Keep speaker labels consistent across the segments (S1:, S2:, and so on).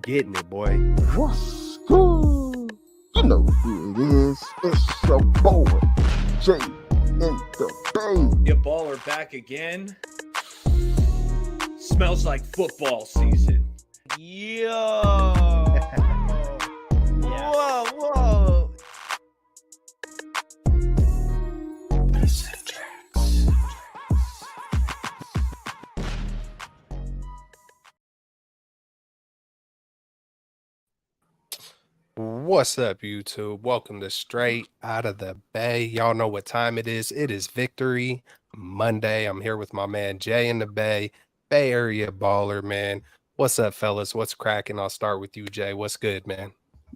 S1: getting it, boy.
S2: What's good? You know who it is. It's your boy, Jay in the Bay.
S3: Your baller back again. Smells like football season.
S4: Yo. Whoa.
S1: What's up, YouTube? Welcome to Straight Out of the Bay. Y'all know what time it is. It is Victory Monday. I'm here with my man Jay in the Bay Area baller, man. What's up, fellas? What's cracking? I'll start with you, Jay. What's good, man?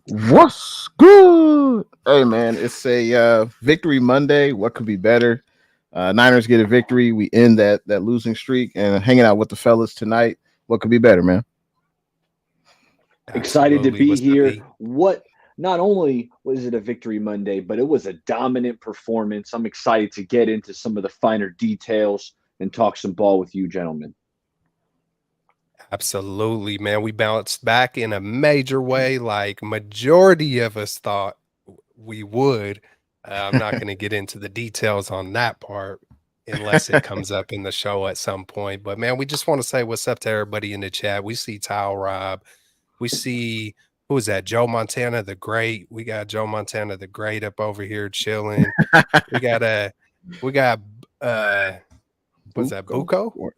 S2: What's good? Hey, man, it's a Victory Monday. What could be better? Niners get a victory. We end that losing streak and hanging out with the fellas tonight. What could be better, man?
S4: Excited to be
S1: What's up,
S4: here.
S1: E?
S4: What not only was it a victory Monday, but it was a dominant performance. I'm excited to get into some of the finer details and talk some ball with you, gentlemen.
S1: Absolutely, man. We bounced back in a major way, like majority of us thought we would. I'm not going to get into the details on that part unless it comes up in the show at some point. But man, we just want to say what's up to everybody in the chat. We see Tile Rob. We see, who is that? Joe Montana the Great. We got Joe Montana the Great up over here chilling. we got what's that? Buko?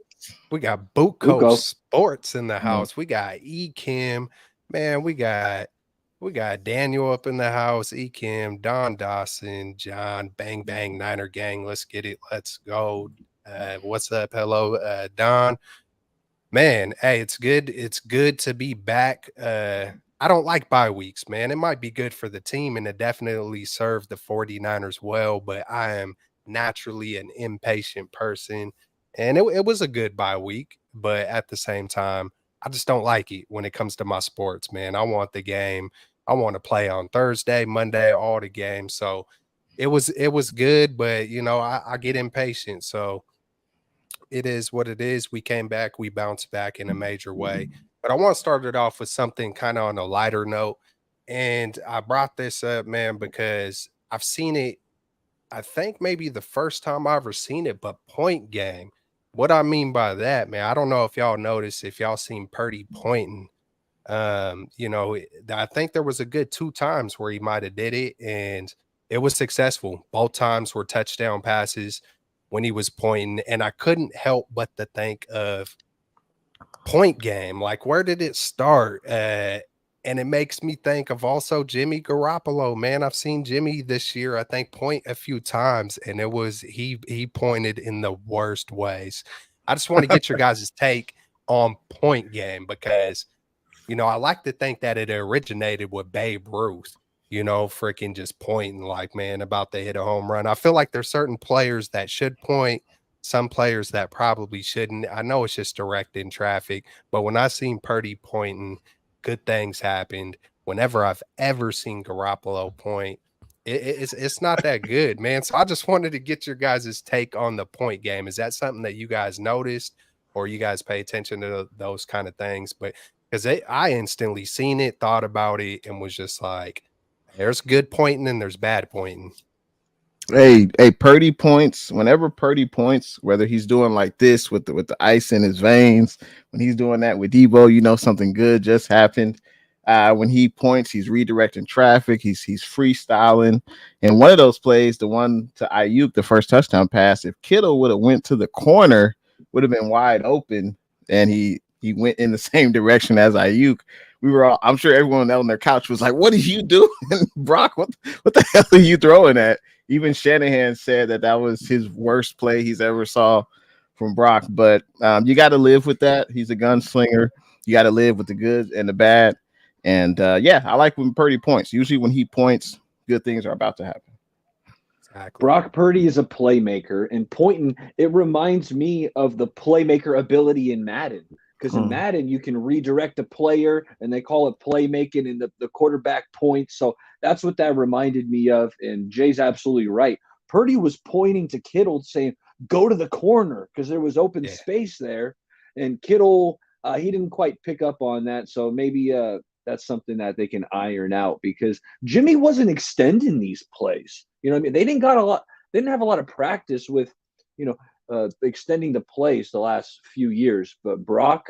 S1: We got Buko Sports in the house. We got E-Kim. Man, we got Daniel up in the house. E-Kim, Don Dawson, John, Bang Bang Niner Gang. Let's get it. Let's go. What's up? Hello, Don. Man, hey, it's good. It's good to be back. I don't like bye weeks, man. It might be good for the team and it definitely served the 49ers well, but I am naturally an impatient person. And it was a good bye week, but at the same time, I just don't like it when it comes to my sports, man. I want the game. I want to play on Thursday, Monday, all the games. So it was good, but I get impatient. So it is what it is. We came back, we bounced back in a major way. But I want to start it off with something kind of on a lighter note. And I brought this up, man, because I've seen it. I think maybe the first time I ever seen it, but point game. What I mean by that, man, I don't know if y'all noticed, if y'all seen Purdy pointing. I think there was a good 2 times where he might have did it, and it was successful. Both times were touchdown passes when he was pointing, and I couldn't help but to think of point game. Like, where did it start? And it makes me think of also Jimmy Garoppolo, man. I've seen Jimmy this year, I think, point a few times, and it was he pointed in the worst ways. I just want to get your guys' take on point game because, I like to think that it originated with Babe Ruth, freaking just pointing like, man, about to hit a home run. I feel like there's certain players that should point, some players that probably shouldn't. I know it's just directing traffic, but when I seen Purdy pointing, good things happened. Whenever I've ever seen Garoppolo point, it's not that good, man. So I just wanted to get your guys' take on the point game. Is that something that you guys noticed or you guys pay attention to those kind of things? But because I instantly seen it, thought about it, and was just like, there's good pointing and there's bad pointing.
S2: Hey, Purdy points. Whenever Purdy points, whether he's doing like this with the ice in his veins, when he's doing that with Debo, something good just happened. When he points, he's redirecting traffic. He's freestyling. And one of those plays, the one to Ayuk, the first touchdown pass, if Kittle would have went to the corner, would have been wide open, and he went in the same direction as Ayuk. We were all, I'm sure everyone on their couch was like, "What did you do, Brock? What the hell are you throwing at?" Even Shanahan said that was his worst play he's ever saw from Brock. But you got to live with that. He's a gunslinger. You got to live with the good and the bad. And I like when Purdy points. Usually when he points, good things are about to happen.
S1: Exactly.
S4: Brock Purdy is a playmaker, and pointing, it reminds me of the playmaker ability in Madden. Because in Madden, you can redirect a player, and they call it playmaking, and the quarterback points. So that's what that reminded me of, and Jay's absolutely right. Purdy was pointing to Kittle saying, go to the corner, because there was open space there, and Kittle he didn't quite pick up on that. So maybe that's something that they can iron out, because Jimmy wasn't extending these plays. You know what I mean? They didn't have a lot of practice with, extending the plays the last few years. But Brock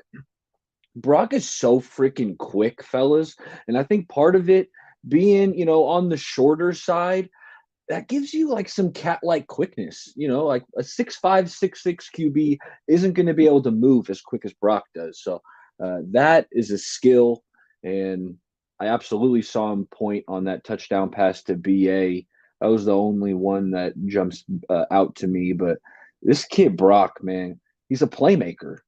S4: is so freaking quick, fellas. And I think part of it being, on the shorter side, that gives you like some cat-like quickness. Like a 6'5", 6'6" QB isn't going to be able to move as quick as Brock does. So that is a skill. And I absolutely saw him point on that touchdown pass to BA. That was the only one that jumps out to me. But this kid Brock, man, he's a playmaker.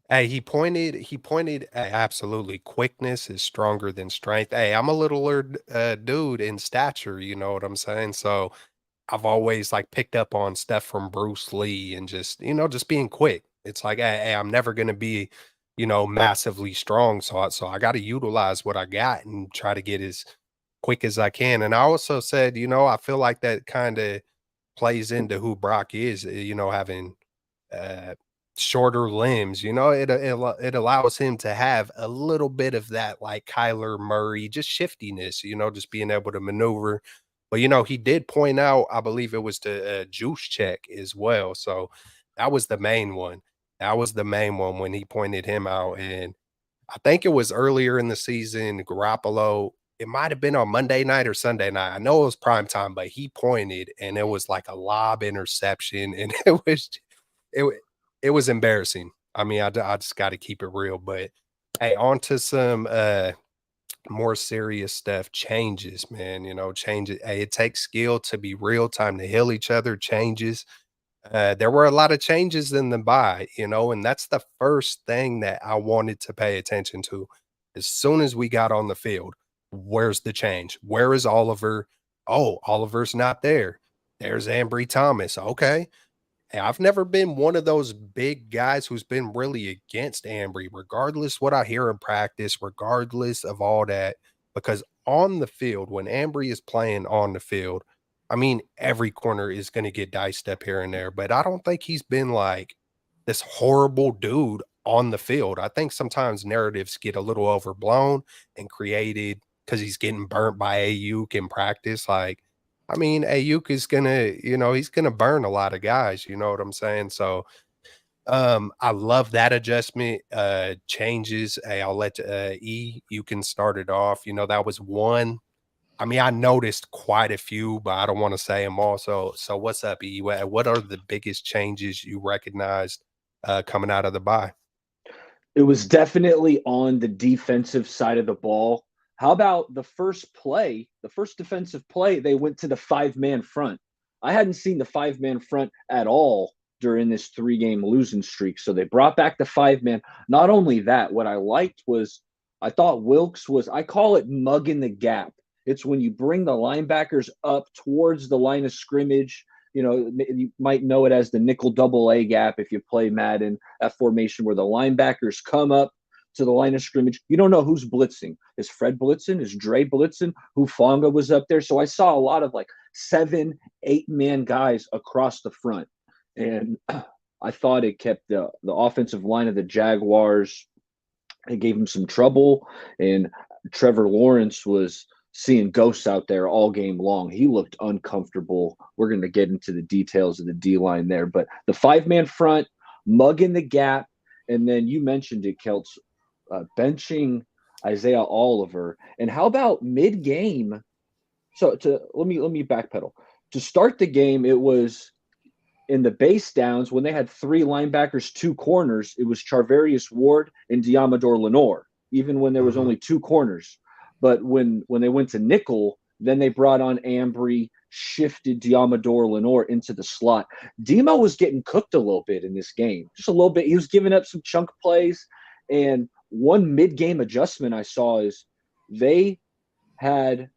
S1: Hey, he pointed absolutely. Quickness is stronger than strength. Hey, I'm a littler dude in stature, you know what I'm saying? So I've always like picked up on stuff from Bruce Lee and just being quick. It's like, hey, I'm never gonna be, massively strong. So I got to utilize what I got and try to get as quick as I can. And I also said, I feel like that kind of plays into who Brock is, having uh shorter limbs, it allows him to have a little bit of that like Kyler Murray, just shiftiness, just being able to maneuver. But he did point out, I believe it was the juice check as well. So that was the main one. That was the main one when he pointed him out. And I think it was earlier in the season, Garoppolo, it might have been on Monday night or Sunday night. I know it was prime time, but he pointed and it was like a lob interception. And it it was embarrassing. I mean, I just got to keep it real. But hey, on to some more serious stuff. Changes, man. Changes. Hey, it takes skill to be real time to heal each other. Changes. There were a lot of changes in the bye, and that's the first thing that I wanted to pay attention to. As soon as we got on the field, where's the change? Where is Oliver? Oh, Oliver's not there. There's Ambry Thomas. Okay. Hey, I've never been one of those big guys who's been really against Ambry, regardless what I hear in practice, regardless of all that, because on the field, when Ambry is playing on the field, I mean, every corner is going to get diced up here and there, but I don't think he's been like this horrible dude on the field. I think sometimes narratives get a little overblown and created because he's getting burnt by Ayuk in practice. Like, I mean, Ayuk is gonna, he's gonna burn a lot of guys, you know what I'm saying? So I love that adjustment. Changes. Hey, I'll let you can start it off. That was one. I mean, I noticed quite a few, but I don't want to say them all. So what's up, E? What are the biggest changes you recognized coming out of the bye?
S4: It was definitely on the defensive side of the ball. How about the first defensive play, they went to the 5-man front. I hadn't seen the 5-man front at all during this 3-game losing streak. So they brought back the 5-man. Not only that, what I liked was I thought Wilkes was, I call it mugging the gap. It's when you bring the linebackers up towards the line of scrimmage. You might know it as the nickel double A gap if you play Madden, that formation where the linebackers come up to the line of scrimmage. You don't know who's blitzing. Is Fred blitzing? Is Dre blitzing? Hufanga was up there. So I saw a lot of like 7, 8-man guys across the front. And I thought it kept the offensive line of the Jaguars. It gave them some trouble. And Trevor Lawrence was seeing ghosts out there all game long. He looked uncomfortable. We're going to get into the details of the D-line there. But the 5-man front, mugging the gap. And then you mentioned it, Kelts, benching Isaiah Oliver. And how about mid-game? So let me backpedal. To start the game, it was in the base downs when they had 3 linebackers, 2 corners. It was Charvarius Ward and Diamador Lenore, even when there was only 2 corners. But when they went to nickel, then they brought on Ambry, shifted Diamador Lenore into the slot. Demo was getting cooked a little bit in this game, just a little bit. He was giving up some chunk plays. And one mid-game adjustment I saw is they had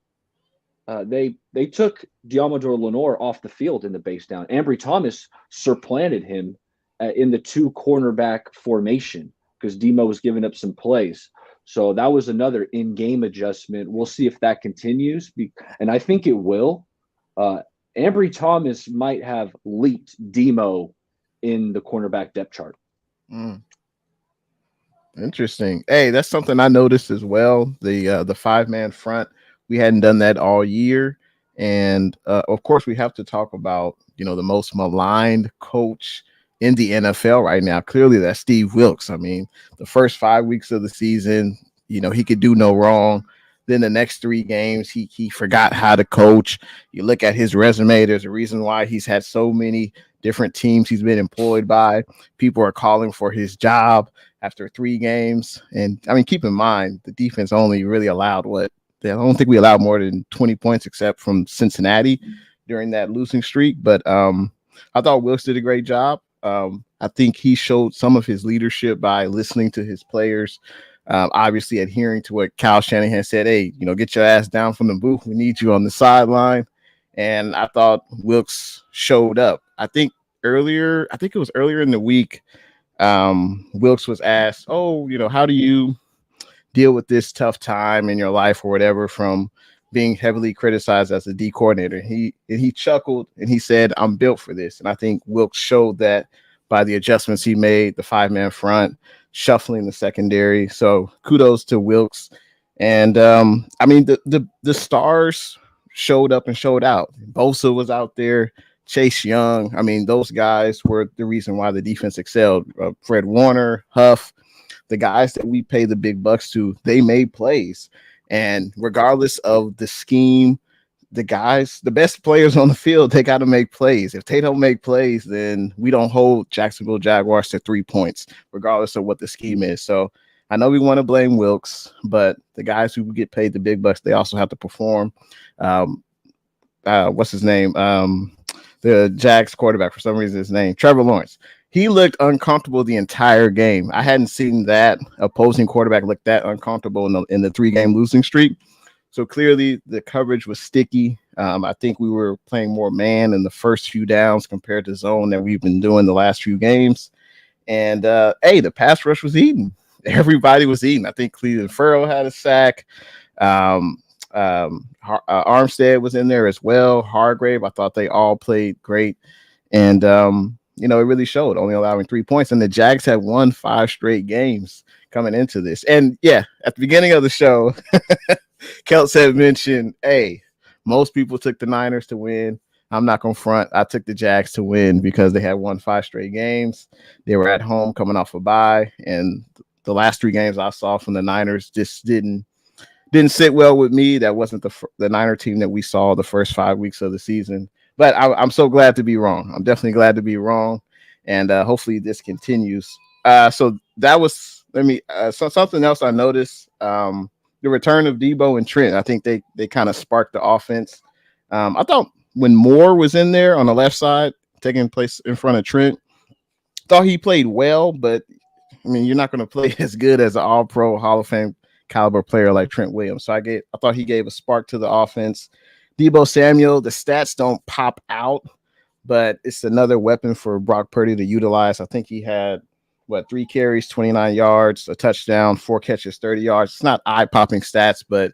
S4: they took Diamador Lenore off the field in the base down. Ambry Thomas supplanted him in the 2 cornerback formation because Demo was giving up some plays. So that was another in-game adjustment. We'll see if that continues, and I think it will. Ambry Thomas might have leaped Demo in the cornerback depth chart.
S2: Interesting. Hey, that's something I noticed as well. The 5-man front. We hadn't done that all year. And of course, we have to talk about, the most maligned coach in the NFL right now. Clearly, that's Steve Wilks. I mean, the first 5 weeks of the season, he could do no wrong. Then the next 3 games, he forgot how to coach. You look at his resume, there's a reason why he's had so many different teams he's been employed by. People are calling for his job after 3 games. And I mean, keep in mind, the defense only really allowed I don't think we allowed more than 20 points except from Cincinnati during that losing streak. But I thought Wilkes did a great job. I think he showed some of his leadership by listening to his players, obviously adhering to what Kyle Shanahan said. Hey, get your ass down from the booth. We need you on the sideline. And I thought Wilkes showed up. I think it was earlier in the week, Wilkes was asked, how do you deal with this tough time in your life or whatever from being heavily criticized as a D coordinator? He chuckled and he said, I'm built for this. And I think Wilkes showed that by the adjustments he made, the 5-man front, shuffling the secondary. So kudos to Wilkes. And I mean, the stars showed up and showed out. Bosa was out there. Chase Young. I mean, those guys were the reason why the defense excelled. Fred Warner, Huff, the guys that we pay the big bucks to, they made plays. And regardless of the scheme, the best players on the field, they got to make plays. If they don't make plays, then we don't hold Jacksonville Jaguars to 3 points, regardless of what the scheme is. So I know we want to blame Wilkes, but the guys who get paid the big bucks, they also have to perform. What's his name? The Jags quarterback, for some reason, his name, Trevor Lawrence. He looked uncomfortable the entire game. I hadn't seen that opposing quarterback look that uncomfortable in the 3-game losing streak. So clearly the coverage was sticky. I think we were playing more man in the first few downs compared to zone that we've been doing the last few games. And the pass rush was eating. Everybody was eating. I think Cleveland Furrow had a sack. Armstead was in there as well. Hargrave, I thought they all played great. And, it really showed, only allowing 3 points. And the Jags had won 5 straight games coming into this. And, yeah, at the beginning of the show, Kelts had mentioned, hey, most people took the Niners to win. I'm not going to front. I took the Jags to win because they had won 5 straight games. They were at home coming off a bye. And the last 3 games I saw from the Niners just didn't sit well with me. That wasn't the Niner team that we saw the first 5 weeks of the season. But I'm so glad to be wrong. I'm definitely glad to be wrong. And hopefully this continues. So that was something else I noticed. The return of Debo and Trent. I think they kind of sparked the offense. I thought when Moore was in there on the left side, taking place in front of Trent, thought he played well. But, I mean, you're not going to play as good as an all-pro Hall of Fame caliber player like Trent Williams. So I thought he gave a spark to the offense. Debo Samuel, the stats don't pop out, but it's another weapon for Brock Purdy to utilize. I think he had 3 carries, 29 yards, a touchdown, 4 catches, 30 yards. It's not eye-popping stats, but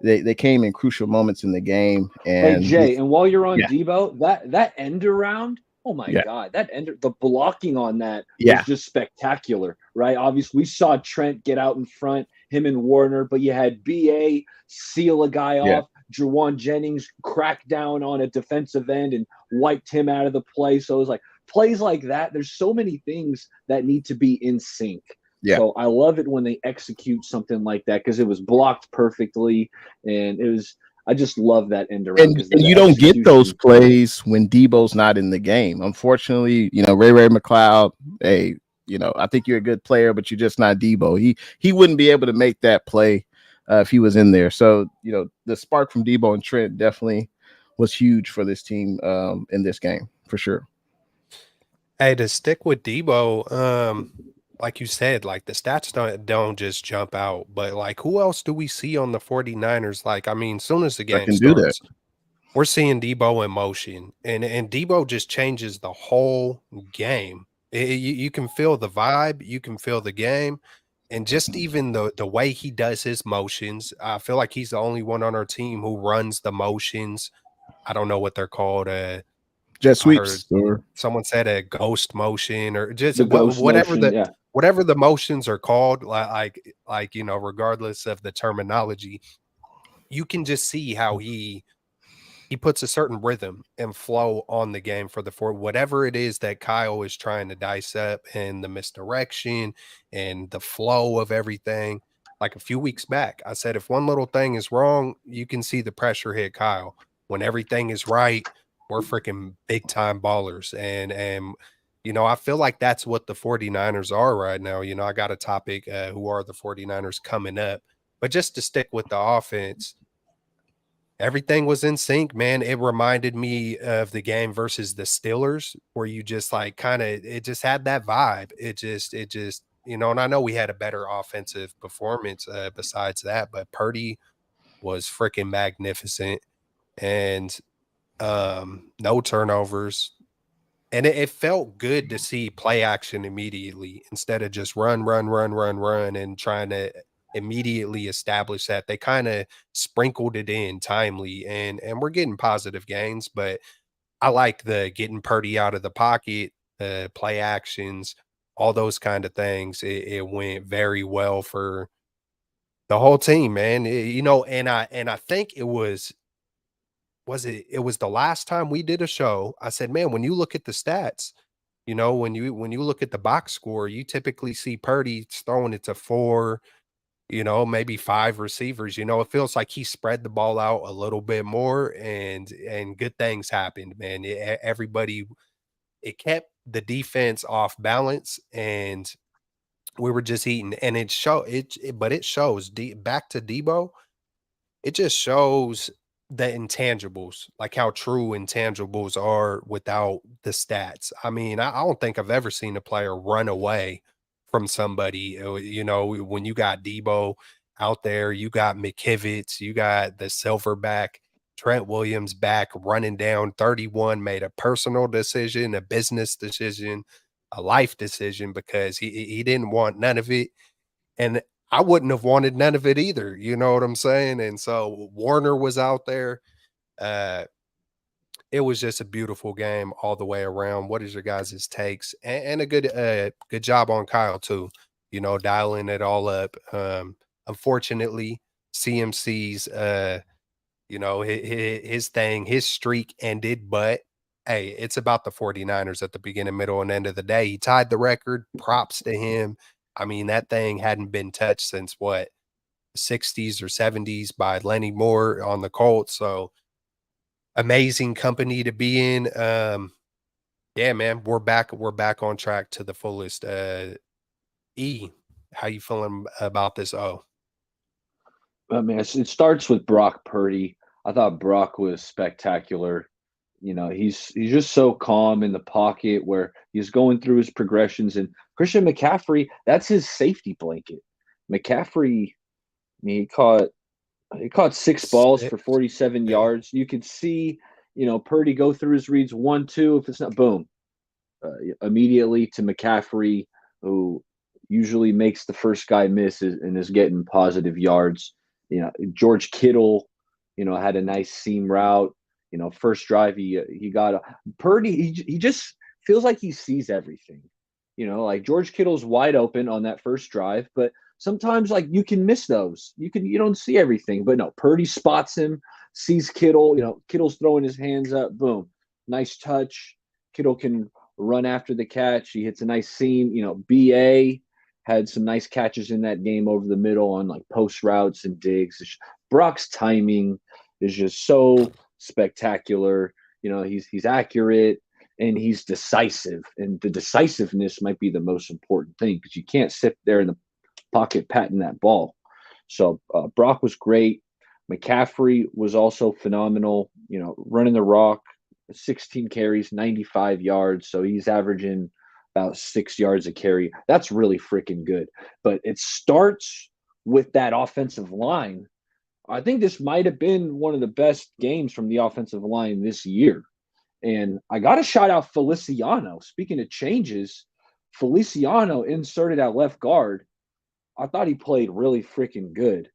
S2: they came in crucial moments in the game. And
S4: hey, Jay, and while you're on Debo, that end around, oh my God, the blocking on that was just spectacular, right? Obviously, we saw Trent get out in front, him and Warner, but you had BA seal a guy off. Jawan Jennings cracked down on a defensive end and wiped him out of the play. So it was like plays like that. There's so many things that need to be in sync. Yeah. So I love it when they execute something like that because it was blocked perfectly. And I just love that end around.
S2: And you don't get those plays when Debo's not in the game. Unfortunately, Ray McLeod, hey, I think you're a good player, but you're just not Debo. He wouldn't be able to make that play if he was in there. So, the spark from Debo and Trent definitely was huge for this team in this game, for sure.
S1: Hey, to stick with Debo, like you said, like the stats don't just jump out, but like who else do we see on the 49ers? Like, I mean, as soon as the game starts, we're seeing Debo in motion, and Debo just changes the whole game. You can feel the vibe, you can feel the game. And just even the way he does his motions, I feel like he's the only one on our team who runs the motions. I don't know what they're called.
S2: Jet sweeps.
S1: Someone said a ghost motion or just whatever whatever the motions are called, like you know, regardless of the terminology, you can just see how he puts a certain rhythm and flow on the game for whatever it is that Kyle is trying to dice up, and the misdirection and the flow of everything. Like a few weeks back, I said, if one little thing is wrong, you can see the pressure hit Kyle. When everything is right, we're freaking big time ballers. And you know, I feel like that's what the 49ers are right now. You know, I got a topic, who are the 49ers coming up. But just to stick with the offense, everything was in sync, man. It reminded me of the game versus the Steelers where you just like kind of it just had that vibe. It just, you know, and I know we had a better offensive performance besides that, but Purdy was freaking magnificent and no turnovers. And it felt good to see play action immediately instead of just run, and trying to immediately establish that. They kind of sprinkled it in timely, and we're getting positive gains. But I like the getting Purdy out of the pocket, play actions, all those kind of things. It went very well for the whole team, man. You know, and I think it was the last time we did a show. I said, man, when you look at the stats, you know, when you look at the box score, you typically see Purdy throwing it to 4, you know, maybe 5 receivers. You know, it feels like he spread the ball out a little bit more, and good things happened, man. Everybody, it kept the defense off balance, and we were just eating, and but it shows back to Debo. It just shows the intangibles, like how true intangibles are without the stats. I mean, I don't think I've ever seen a player run away from somebody. You know, when you got Debo out there, you got McKivitz, you got the silverback, Trent Williams back running down 31, made a personal decision, a business decision, a life decision because he didn't want none of it. And I wouldn't have wanted none of it either. You know what I'm saying? And so Warner was out there. Uh, it was just a beautiful game all the way around. What is your guys' takes? And a good job on Kyle too. You know, dialing it all up. Unfortunately, CMC's you know, his thing, his streak ended, but hey, it's about the 49ers at the beginning, middle, and end of the day. He tied the record. Props to him. I mean, that thing hadn't been touched since what, the 60s or 70s by Lenny Moore on the Colts. So amazing company to be in. Yeah, man, we're back on track to the fullest. E, how you feeling about this? Oh,
S4: I mean, it starts with Brock Purdy. I thought Brock was spectacular. You know, he's just so calm in the pocket where he's going through his progressions. And Christian McCaffrey, that's his safety blanket. McCaffrey, I mean, he caught 6 balls for 47
S1: yeah.
S4: yards. You could see, you know, Purdy go through his reads 1, 2. If it's not, boom, immediately to McCaffrey, who usually makes the first guy miss and is getting positive yards. You know, George Kittle, you know, had a nice seam route. You know, first drive he got a Purdy. He just feels like he sees everything. You know, like George Kittle's wide open on that first drive, but sometimes like you can miss those. You don't see everything, but no, Purdy spots him, sees Kittle. You know, Kittle's throwing his hands up. Boom, nice touch. Kittle can run after the catch. He hits a nice seam. You know, BA had some nice catches in that game over the middle on like post routes and digs. Brock's timing is just so spectacular. You know, he's accurate and he's decisive. And the decisiveness might be the most important thing because you can't sit there in the pocket patting that ball. So Brock was great. McCaffrey was also phenomenal. You know, running the rock, 16 carries, 95 yards. So he's averaging about 6 yards a carry. That's really freaking good. But it starts with that offensive line. I think this might have been one of the best games from the offensive line this year. And I got to shout out Feliciano. Speaking of changes, Feliciano inserted at left guard. I thought he played really freaking good.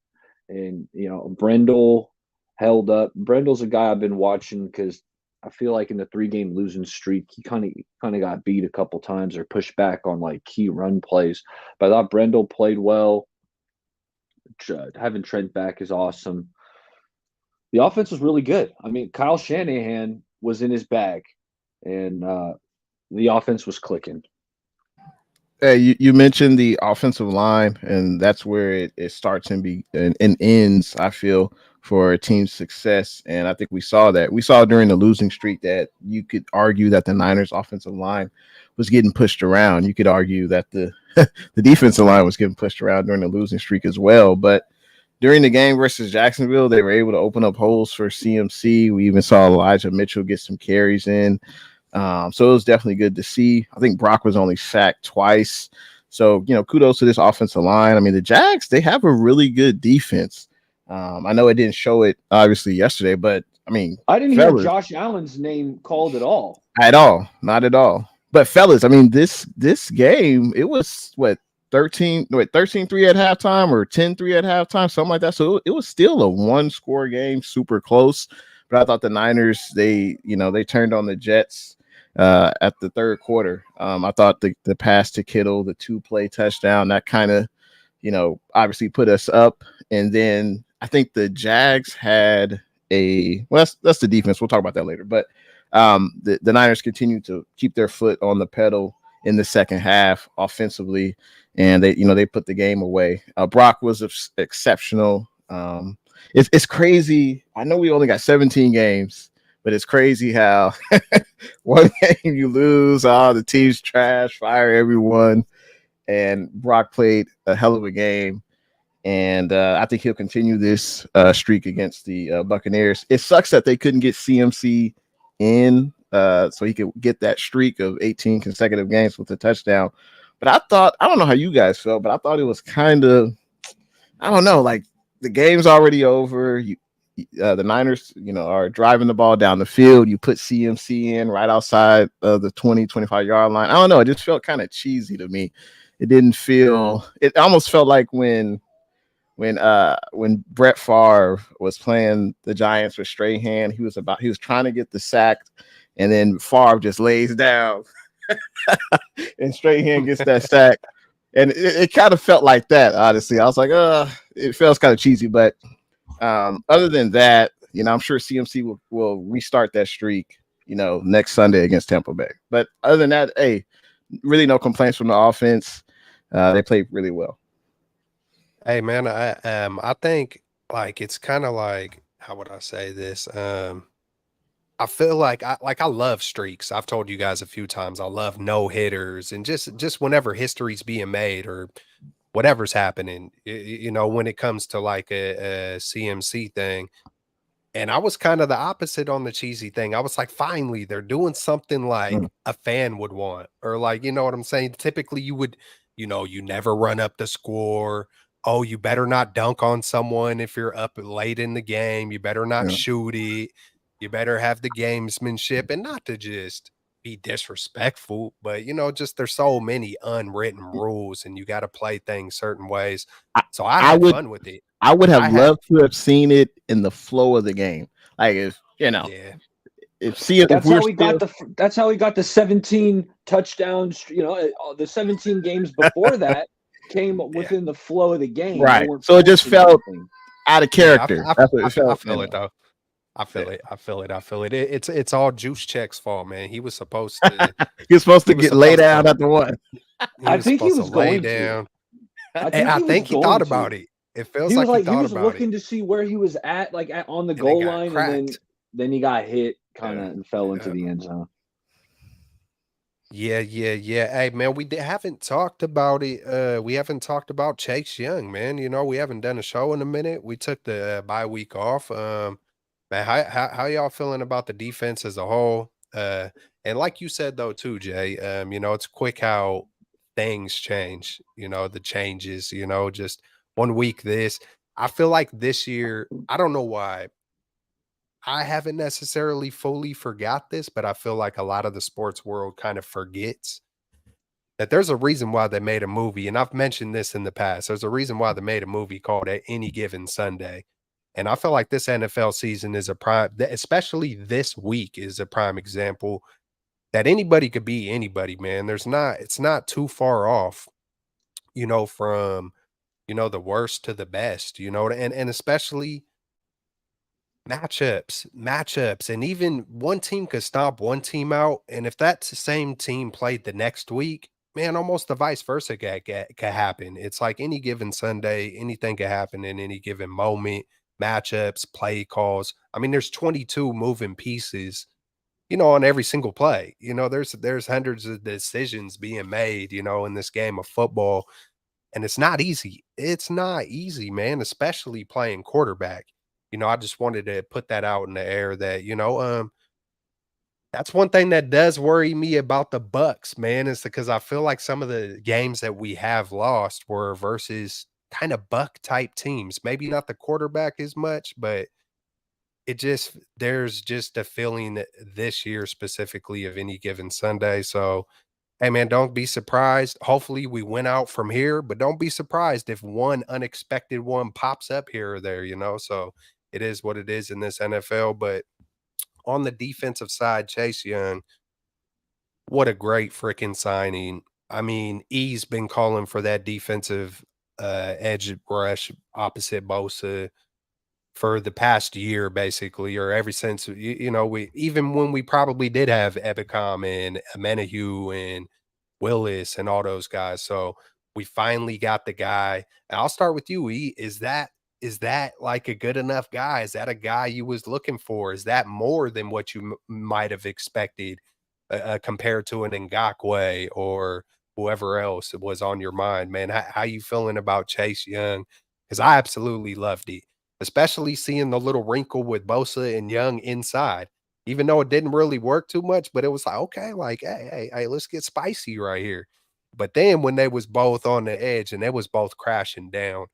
S4: And, you know, Brendel held up. Brendel's a guy I've been watching because I feel like in the 3-game losing streak, he kind of got beat a couple times or pushed back on like key run plays. But I thought Brendel played well. Having Trent back is awesome. The offense was really good. I mean, Kyle Shanahan was in his bag, and the offense was clicking.
S2: Hey, you mentioned the offensive line, and that's where it starts and ends, I feel, for a team's success. And I think we saw that. We saw during the losing streak that you could argue that the Niners' offensive line was getting pushed around. You could argue that the the defensive line was getting pushed around during the losing streak as well. But during the game versus Jacksonville, they were able to open up holes for CMC. We even saw Elijah Mitchell get some carries in. So it was definitely good to see. I think Brock was only sacked twice. So, kudos to this offensive line. I mean, the Jags, they have a really good defense. I know it didn't show it, obviously, yesterday, but, I mean.
S4: I didn't hear Josh Allen's name called at all.
S2: At all. Not at all. But, fellas, I mean, this game, it was, 13-3 at halftime or 10-3 at halftime, something like that. So it was still a one-score game, super close. But I thought the Niners, they turned on the Jets at the third quarter. I thought the pass to Kittle, the 2-play touchdown, that kind of, obviously put us up. And then I think the Jags had that's the defense. We'll talk about that later. But the Niners continued to keep their foot on the pedal in the second half offensively, and they put the game away. Brock was exceptional. It's crazy. I know we only got 17 games, but it's crazy how one game you lose, the team's trash, fire everyone. And Brock played a hell of a game. And I think he'll continue this streak against the Buccaneers. It sucks that they couldn't get CMC in so he could get that streak of 18 consecutive games with a touchdown. But I don't know how you guys felt, but I thought it was kind of, I don't know, like the game's already over. The Niners, are driving the ball down the field. You put CMC in right outside of the 20-25-yard line. I don't know. It just felt kind of cheesy to me. It almost felt like when Brett Favre was playing the Giants with Strahan, he was trying to get the sack, and then Favre just lays down and Strahan gets that sack. And it kind of felt like that, honestly. I was like, it feels kind of cheesy. But other than that, I'm sure CMC will restart that streak, next Sunday against Tampa Bay. But other than that, hey, really no complaints from the offense. They played really well.
S1: Hey, man, I think, like, it's kind of like, how would I say this? I feel like I love streaks. I've told you guys a few times I love no-hitters, and just whenever history's being made or whatever's happening, when it comes to like a CMC thing. And I was kind of the opposite on the cheesy thing. I was like, finally, they're doing something like a fan would want, or like, you know what I'm saying? Typically you would, you never run up the score. Oh, you better not dunk on someone if you're up late in the game. You better not shoot it. You better have the gamesmanship, and not to just be disrespectful, but just there's so many unwritten rules, and you got to play things certain ways. So I had fun with it.
S2: I would have loved to have seen it in the flow of the game, like if
S4: that's how we got the 17 touchdowns. The 17 games before that came within the flow of the game,
S2: right? So it just felt out of character.
S1: I feel it though. I feel it. It's all Juice Check's fault, man. He was supposed to.
S2: He was supposed to get laid down at the one.
S4: I think he was going down.
S1: I think he thought about it. It feels like he was
S4: looking to see where he was at, like on the goal line, and then he got hit kind of and fell into the end zone.
S1: Yeah. Hey, man, we haven't talked about it. We haven't talked about Chase Young, man. We haven't done a show in a minute. We took the bye week off. Man, how y'all feeling about the defense as a whole? And like you said though, too, Jay. It's quick how things change. The changes. Just 1 week this. I feel like this year, I don't know why. I haven't necessarily fully forgot this, but I feel like a lot of the sports world kind of forgets that there's a reason why they made a movie. And I've mentioned this in the past. There's a reason why they made a movie called Any Given Sunday. And I feel like this NFL season is a prime, especially this week is a prime example that anybody could be anybody, man. It's not too far off, from, the worst to the best, and especially matchups, and even one team could stomp one team out, and if that same team played the next week, man, almost the vice versa could happen. It's like any given Sunday, anything could happen in any given moment, matchups, play calls. I mean, there's 22 moving pieces, on every single play. There's hundreds of decisions being made, in this game of football, and it's not easy. It's not easy, man, especially playing quarterback. I just wanted to put that out in the air that, that's one thing that does worry me about the Bucks, man, is because I feel like some of the games that we have lost were versus kind of Buck type teams. Maybe not the quarterback as much, but there's just a feeling that this year specifically of any given Sunday. So, hey, man, don't be surprised. Hopefully, we win out from here, but don't be surprised if one unexpected one pops up here or there, So it is what it is in this NFL. But on the defensive side, Chase Young, what a great freaking signing. I mean, E's been calling for that defensive edge rush opposite Bosa for the past year, basically, or ever since we even when we probably did have Ebicom and Amenahue and Willis and all those guys. So we finally got the guy. And I'll start with you, E. Is that like a good enough guy? Is that a guy you was looking for? Is that more than what you might have expected compared to an Ngakwe or whoever else was on your mind, man? How you feeling about Chase Young? Because I absolutely loved it, especially seeing the little wrinkle with Bosa and Young inside. Even though it didn't really work too much, but it was like, okay, like, hey, let's get spicy right here. But then when they was both on the edge and they was both crashing down,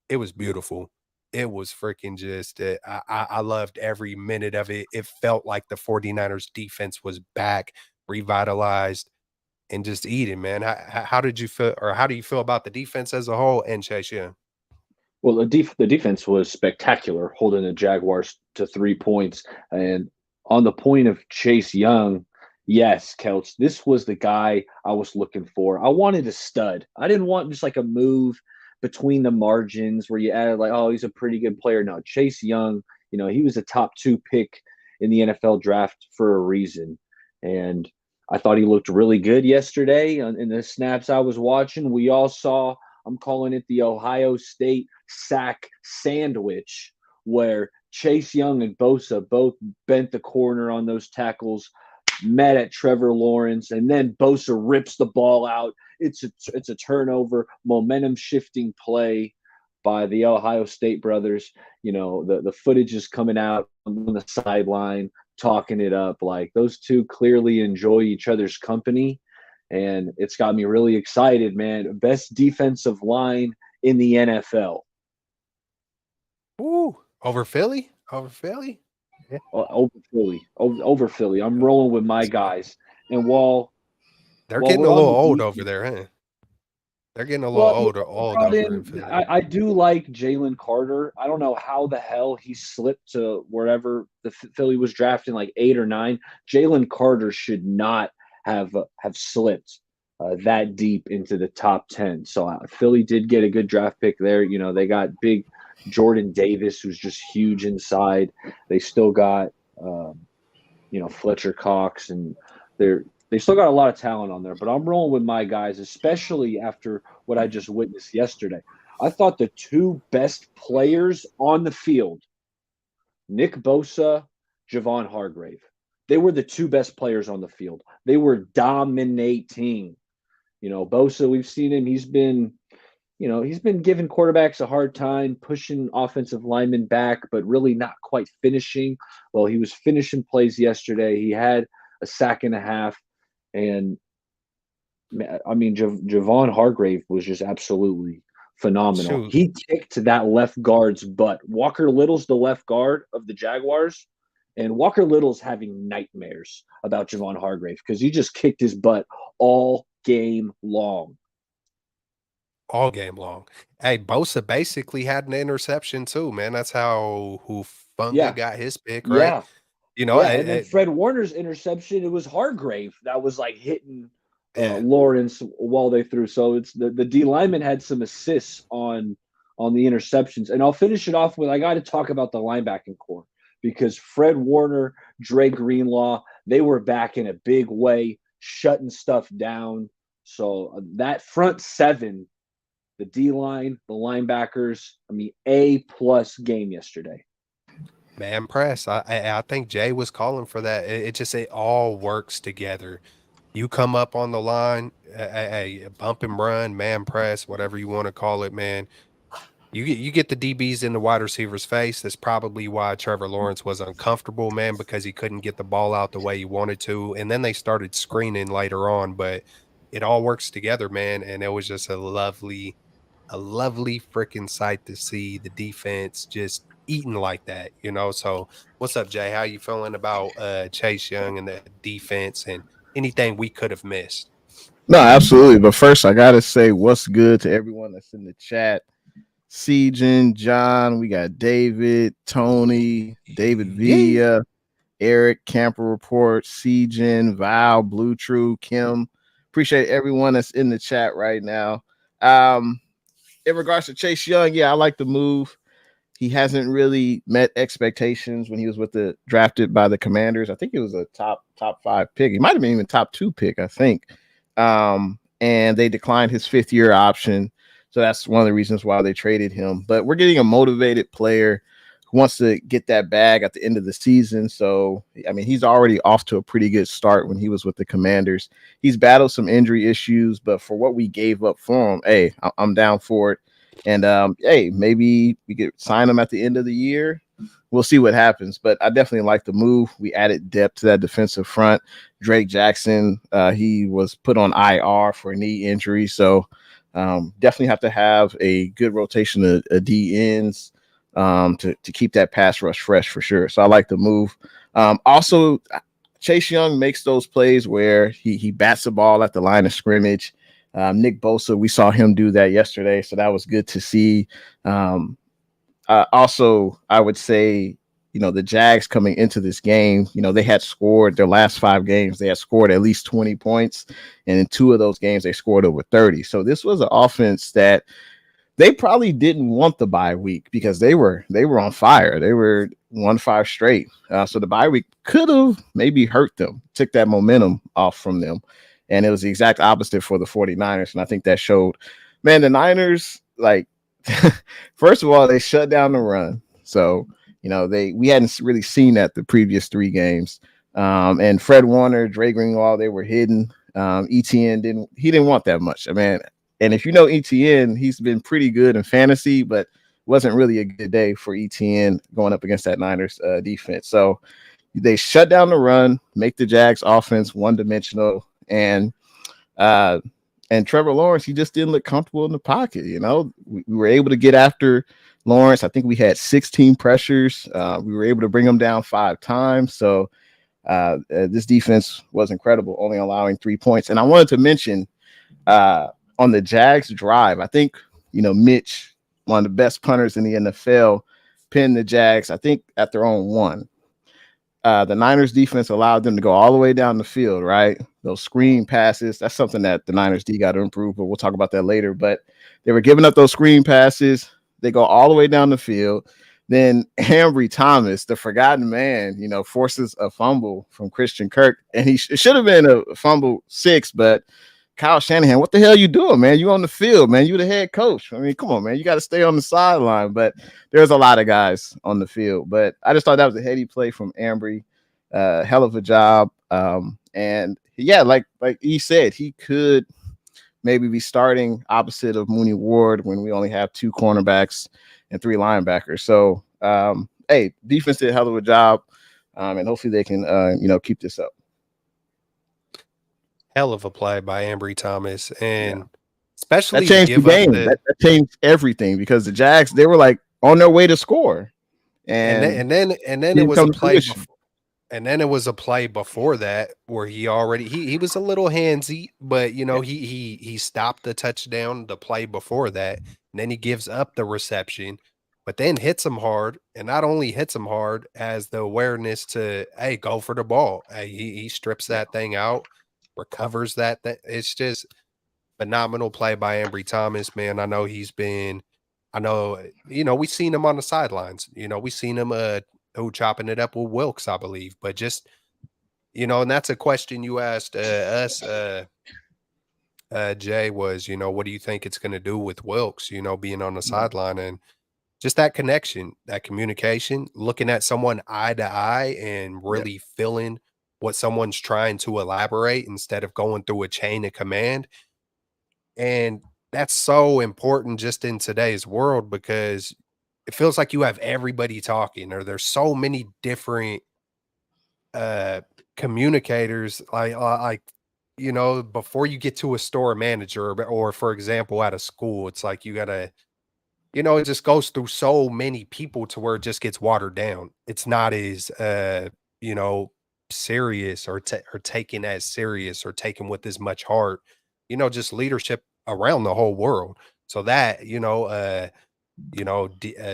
S1: it was beautiful. It was freaking just, I loved every minute of it. It felt like the 49ers defense was back, revitalized, and just eating, man. How did you feel, or how do you feel about the defense as a whole and Chase Young?
S4: Well, the defense was spectacular, holding the Jaguars to 3 points. And on the point of Chase Young, yes, Kelch, this was the guy I was looking for. I wanted a stud. I didn't want just like a move between the margins where you added like, oh, he's a pretty good player. No, Chase Young, he was a top 2 pick in the NFL draft for a reason. And I thought he looked really good yesterday in the snaps I was watching. We all saw, I'm calling it the Ohio State sack sandwich, where Chase Young and Bosa both bent the corner on those tackles, met at Trevor Lawrence, and then Bosa rips the ball out. It's a turnover, momentum shifting play by the Ohio State brothers. The footage is coming out on the sideline, talking it up. Like, those two clearly enjoy each other's company. And it's got me really excited, man. Best defensive line in the NFL.
S1: Ooh, over Philly? Over Philly? Yeah.
S4: Over Philly. Over Philly. I'm rolling with my guys. And while
S1: They're
S4: while
S1: getting
S4: we're
S1: a
S4: on
S1: little
S4: the
S1: old
S4: defense,
S1: over there, huh? They're getting a little
S4: well,
S1: old
S4: brought
S1: over in
S4: in,
S1: Philly.
S4: I do like Jalen Carter. I don't know how the hell he slipped to wherever the Philly was drafting, like 8 or 9. Jalen Carter should not have slipped that deep into the top 10. So Philly did get a good draft pick there. They got big Jordan Davis, who's just huge inside. They still got Fletcher Cox, and they still got a lot of talent on there. But I'm rolling with my guys, especially after what I just witnessed yesterday. I thought the 2 best players on the field, Nick Bosa, Javon Hargrave, they were the 2 best players on the field. They were dominating. Bosa, we've seen him. He's been giving quarterbacks a hard time, pushing offensive linemen back, but really not quite finishing. Well, he was finishing plays yesterday. He had a sack and a half. And I mean, Javon Hargrave was just absolutely phenomenal.
S1: Shoot.
S4: He kicked that left guard's butt. Walker Little's the left guard of the Jaguars, and Walker Little's having nightmares about Javon Hargrave because he just kicked his butt all game long.
S1: all game long. Hey, Bosa basically had an interception too, man. That's how Hufanga
S4: Yeah,
S1: got his pick, right?
S4: yeah,
S1: You know,
S4: yeah. And then Fred Warner's interception, it was Hargrave that was like hitting
S1: yeah,
S4: Lawrence while they threw. So it's the D lineman had some assists on the interceptions. And I'll finish it off with I got to talk about the linebacking core because Fred Warner, Dre Greenlaw, they were back in a big way, shutting stuff down. So that front seven, the D line, the linebackers, I mean, A+ game yesterday.
S1: man press. I think Jay was calling for that. It all works together. You come up on the line, a bump and run, man press, whatever you want to call it, man. You get the DBs in the wide receiver's face. That's probably why Trevor Lawrence was uncomfortable, man, because he couldn't get the ball out the way he wanted to. And then they started screening later on, but it all works together, man. And it was just a lovely freaking sight to see the defense just eating like that, you know. So what's up, Jay? How you feeling about Chase Young and the defense and anything we could have missed?
S2: No, absolutely. But first, I gotta say what's good to everyone that's in the chat. Sejan, John, we got David, Tony, David Villa, Eric, Camper Report, Sejan, Val, Blue True, Kim. Appreciate everyone that's in the chat right now. In regards to Chase Young, yeah, I like the move. He hasn't really met expectations when he was drafted by the Commanders. I think it was a top 5 pick. He might have been even top 2 pick, I think. And they declined his 5th-year option. So that's one of the reasons why they traded him. But we're getting a motivated player who wants to get that bag at the end of the season. So, I mean, he's already off to a pretty good start when he was with the Commanders. He's battled some injury issues, but for what we gave up for him, hey, I'm down for it. And, hey, maybe we could sign him at the end of the year. We'll see what happens. But I definitely like the move. We added depth to that defensive front. Drake Jackson, he was put on IR for a knee injury. So, definitely have to have a good rotation of D ends to keep that pass rush fresh for sure. So I like the move. Also, Chase Young makes those plays where he bats the ball at the line of scrimmage. Nick Bosa, we saw him do that yesterday, so that was good to see. Also, I would say, you know, the Jags coming into this game, you know, they had scored their last 5 games. They had scored at least 20 points. And in 2 of those games, they scored over 30. So this was an offense that they probably didn't want the bye week because they were on fire. They were 1-5 straight. So the bye week could have maybe hurt them, took that momentum off from them. And it was the exact opposite for the 49ers. And I think that showed, man, the Niners, like, first of all, they shut down the run. So, you know, we hadn't really seen that the previous 3 games. And Fred Warner, Dre Greenlaw, they were hidden. ETN didn't want that much. I mean, and if you know ETN, he's been pretty good in fantasy, but wasn't really a good day for ETN going up against that Niners defense. So they shut down the run, make the Jags offense one-dimensional, and Trevor Lawrence, he just didn't look comfortable in the pocket. You know, we were able to get after Lawrence. I think we had 16 pressures. We were able to bring him down 5 times. So this defense was incredible, only allowing 3 points. And I wanted to mention on the Jags drive, I think, you know, Mitch, one of the best punters in the NFL, pinned the Jags, I think, at their own 1. The Niners defense allowed them to go all the way down the field, right? Those screen passes, that's something that the Niners D got to improve, but we'll talk about that later. But they were giving up those screen passes. They go all the way down the field. Then Ambry Thomas, the forgotten man, you know, forces a fumble from Christian Kirk. And it should have been a fumble 6, but Kyle Shanahan, what the hell you doing, man? You on the field, man. You the head coach. I mean, come on, man. You got to stay on the sideline. But there's a lot of guys on the field. But I just thought that was a heady play from Ambry. Hell of a job. And yeah, like he said, he could maybe be starting opposite of Mooney Ward when we only have 2 cornerbacks and 3 linebackers. So, hey, defense did a hell of a job. And hopefully they can, you know, keep this up.
S1: Hell of a play by Ambry Thomas, and especially
S2: that changed the game. That changed everything because the Jags, they were like on their way to score, and
S1: then it was a play. And then it was a play before that where he was a little handsy, but you know, he stopped the touchdown the play before that, and then he gives up the reception, but then hits him hard, and not only hits him hard, has the awareness to go for the ball. He strips that thing out, recovers that. It's just phenomenal play by Ambry Thomas, man. I know, we've seen him on the sidelines. We've seen him chopping it up with Wilkes, I believe. But just, and that's a question you asked us, Jay, was, what do you think it's going to do with Wilkes, being on the sideline, and just that connection, that communication, looking at someone eye to eye and really feeling what someone's trying to elaborate instead of going through a chain of command. And that's so important just in today's world, because it feels like you have everybody talking, or there's so many different communicators, before you get to a store manager, or for example at a school, it's like you gotta, it just goes through so many people to where it just gets watered down. It's not as you know serious, or taken as serious, or taken with as much heart, just leadership around the whole world. So that,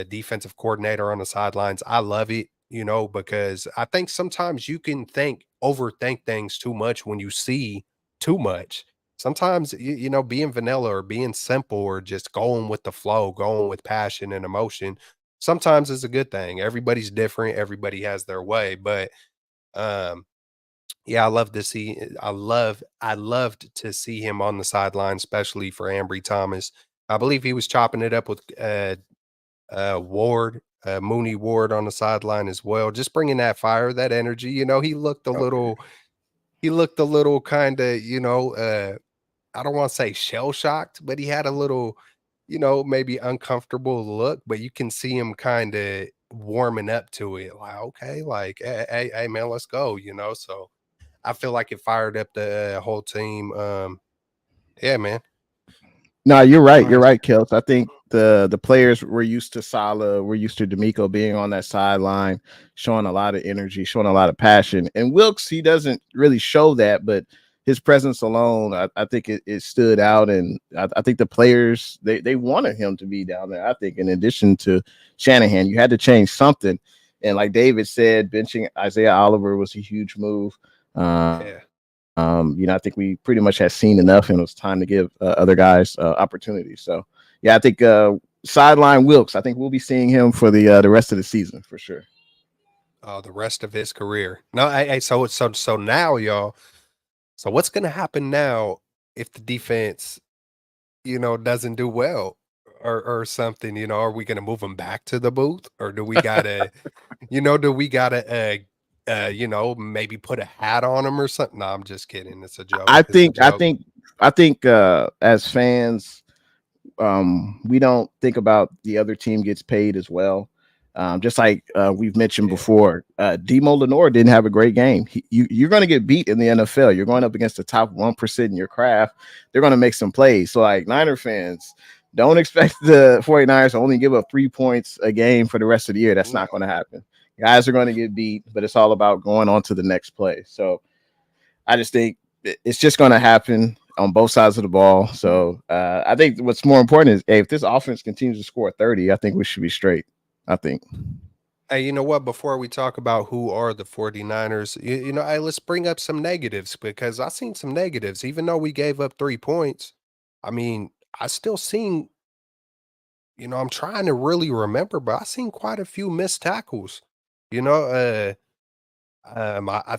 S1: defensive coordinator on the sidelines, I love it, because I think sometimes you can overthink things too much when you see too much. Sometimes, being vanilla, or being simple, or just going with the flow, going with passion and emotion, sometimes is a good thing. Everybody's different. Everybody has their way, but, um, yeah, I loved to see him on the sideline, especially for Ambry Thomas. I believe he was chopping it up with Ward, Mooney Ward on the sideline as well, just bringing that fire, that energy. He looked a little kind of, I don't want to say shell shocked, but he had a little, maybe uncomfortable look, but you can see him kind of warming up to it. Like, okay, like, hey, man, let's go, So I feel like it fired up the whole team. Yeah, man.
S2: No, you're right. You're right, Kels. I think the players were used to Salah, we're used to D'Amico being on that sideline, showing a lot of energy, showing a lot of passion. And Wilkes, he doesn't really show that, but his presence alone, I think it stood out. And I think the players, they wanted him to be down there. I think in addition to Shanahan, you had to change something. And like David said, benching Isaiah Oliver was a huge move. I think we pretty much had seen enough, and it was time to give other guys opportunities. So, yeah, I think sideline Wilkes, I think we'll be seeing him for the rest of the season for sure.
S1: Oh, the rest of his career. No, so now, y'all. So what's going to happen now if the defense, doesn't do well, or something? Are we going to move him back to the booth, or do we gotta, maybe put a hat on him or something? No, I'm just kidding. It's a joke.
S2: I think as fans, we don't think about the other team gets paid as well. Just like we've mentioned before, Demo Lenore didn't have a great game. You're going to get beat in the NFL. You're going up against the top 1% in your craft. They're going to make some plays. So, like, Niner fans, don't expect the 49ers to only give up 3 points a game for the rest of the year. That's not going to happen. Guys are going to get beat, but it's all about going on to the next play. So I just think it's just going to happen on both sides of the ball. So I think what's more important is, hey, if this offense continues to score 30, I think we should be straight. I think.
S1: Hey, you know what? Before we talk about who are the 49ers, hey, let's bring up some negatives, because I seen some negatives. Even though we gave up 3 points, I mean, I still seen, I'm trying to really remember, but I seen quite a few missed tackles. I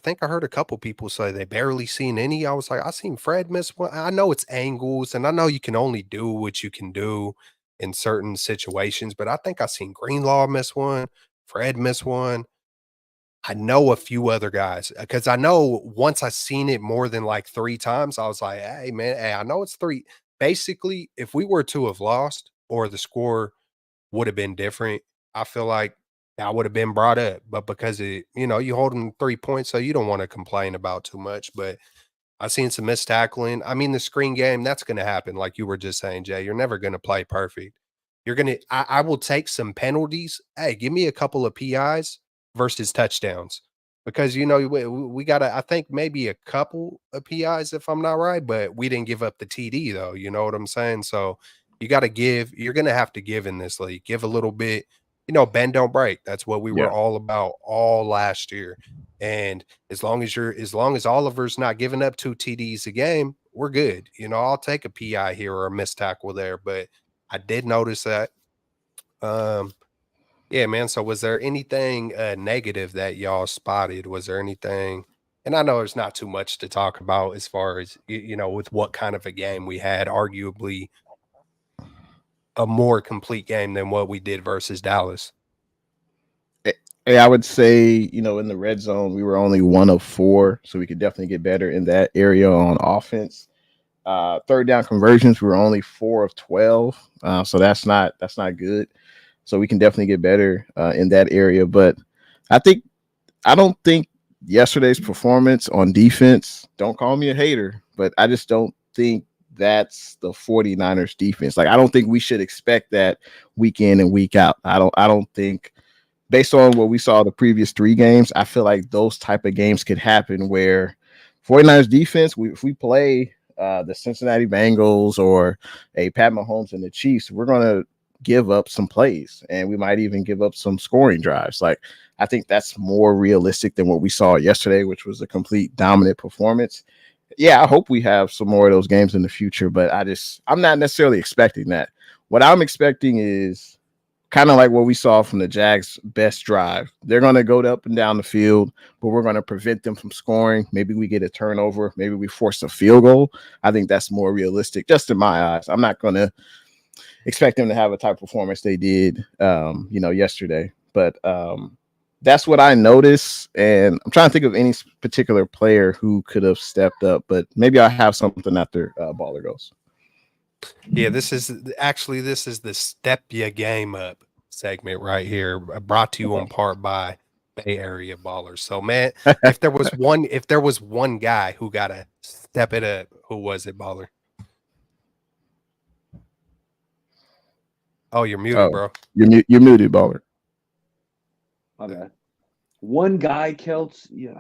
S1: think I heard a couple people say they barely seen any. I was like, I seen Fred miss one. I know it's angles, and I know you can only do what you can do in certain situations, but I think I seen Greenlaw miss one, Fred miss one. I know a few other guys, because I know once I seen it more than like 3 times, I was like, hey, man, hey, I know it's 3. Basically, if we were to have lost, or the score would have been different, I feel like that would have been brought up. But because you hold them 3 points, so you don't want to complain about too much. But I seen some missed tackling. I mean, the screen game, that's going to happen. Like you were just saying, Jay, you're never going to play perfect. I will take some penalties. Hey, give me a couple of PIs versus touchdowns. because we got I think maybe a couple of PIs if I'm not right, but we didn't give up the TD though. You know what I'm saying? So you're gonna have to give in this league. Give a little bit, bend don't break. That's what we were all about all last year. And as long as Oliver's not giving up 2 TDs a game, we're good. I'll take a PI here or a missed tackle there, but I did notice that. Yeah, man. So was there anything negative that y'all spotted? Was there anything? And I know there's not too much to talk about as far as with what kind of a game we had, arguably a more complete game than what we did versus Dallas.
S2: Hey, I would say, in the red zone, we were only 1 of 4, so we could definitely get better in that area on offense. Third down conversions, we were only 4 of 12, so that's not good. So we can definitely get better in that area. But I don't think yesterday's performance on defense, don't call me a hater, but I just don't think that's the 49ers defense. Like, I don't think we should expect that week in and week out. I don't think, based on what we saw the previous 3 games, I feel like those type of games could happen where 49ers defense, if we play the Cincinnati Bengals or a Pat Mahomes and the Chiefs, we're going to give up some plays and we might even give up some scoring drives. Like, I think that's more realistic than what we saw yesterday, which was a complete dominant performance. Yeah, I hope we have some more of those games in the future, but I'm not necessarily expecting that. What I'm expecting is kind of like what we saw from the Jags' best drive. They're going to go up and down the field, but we're going to prevent them from scoring. Maybe we get a turnover. Maybe we force a field goal. I think that's more realistic, just in my eyes. I'm not going to expect them to have a type of performance they did, yesterday. But that's what I noticed. And I'm trying to think of any particular player who could have stepped up, but maybe I'll have something after Baller goes.
S1: Yeah, this is the Step Ya Game Up segment right here, brought to you in part by Bay Area Ballers. So, man, if there was one guy who got to step it up, who was it, Baller? Oh, you're muted, bro.
S2: You're muted, Baller.
S4: Okay. One guy, Kelts. Yeah,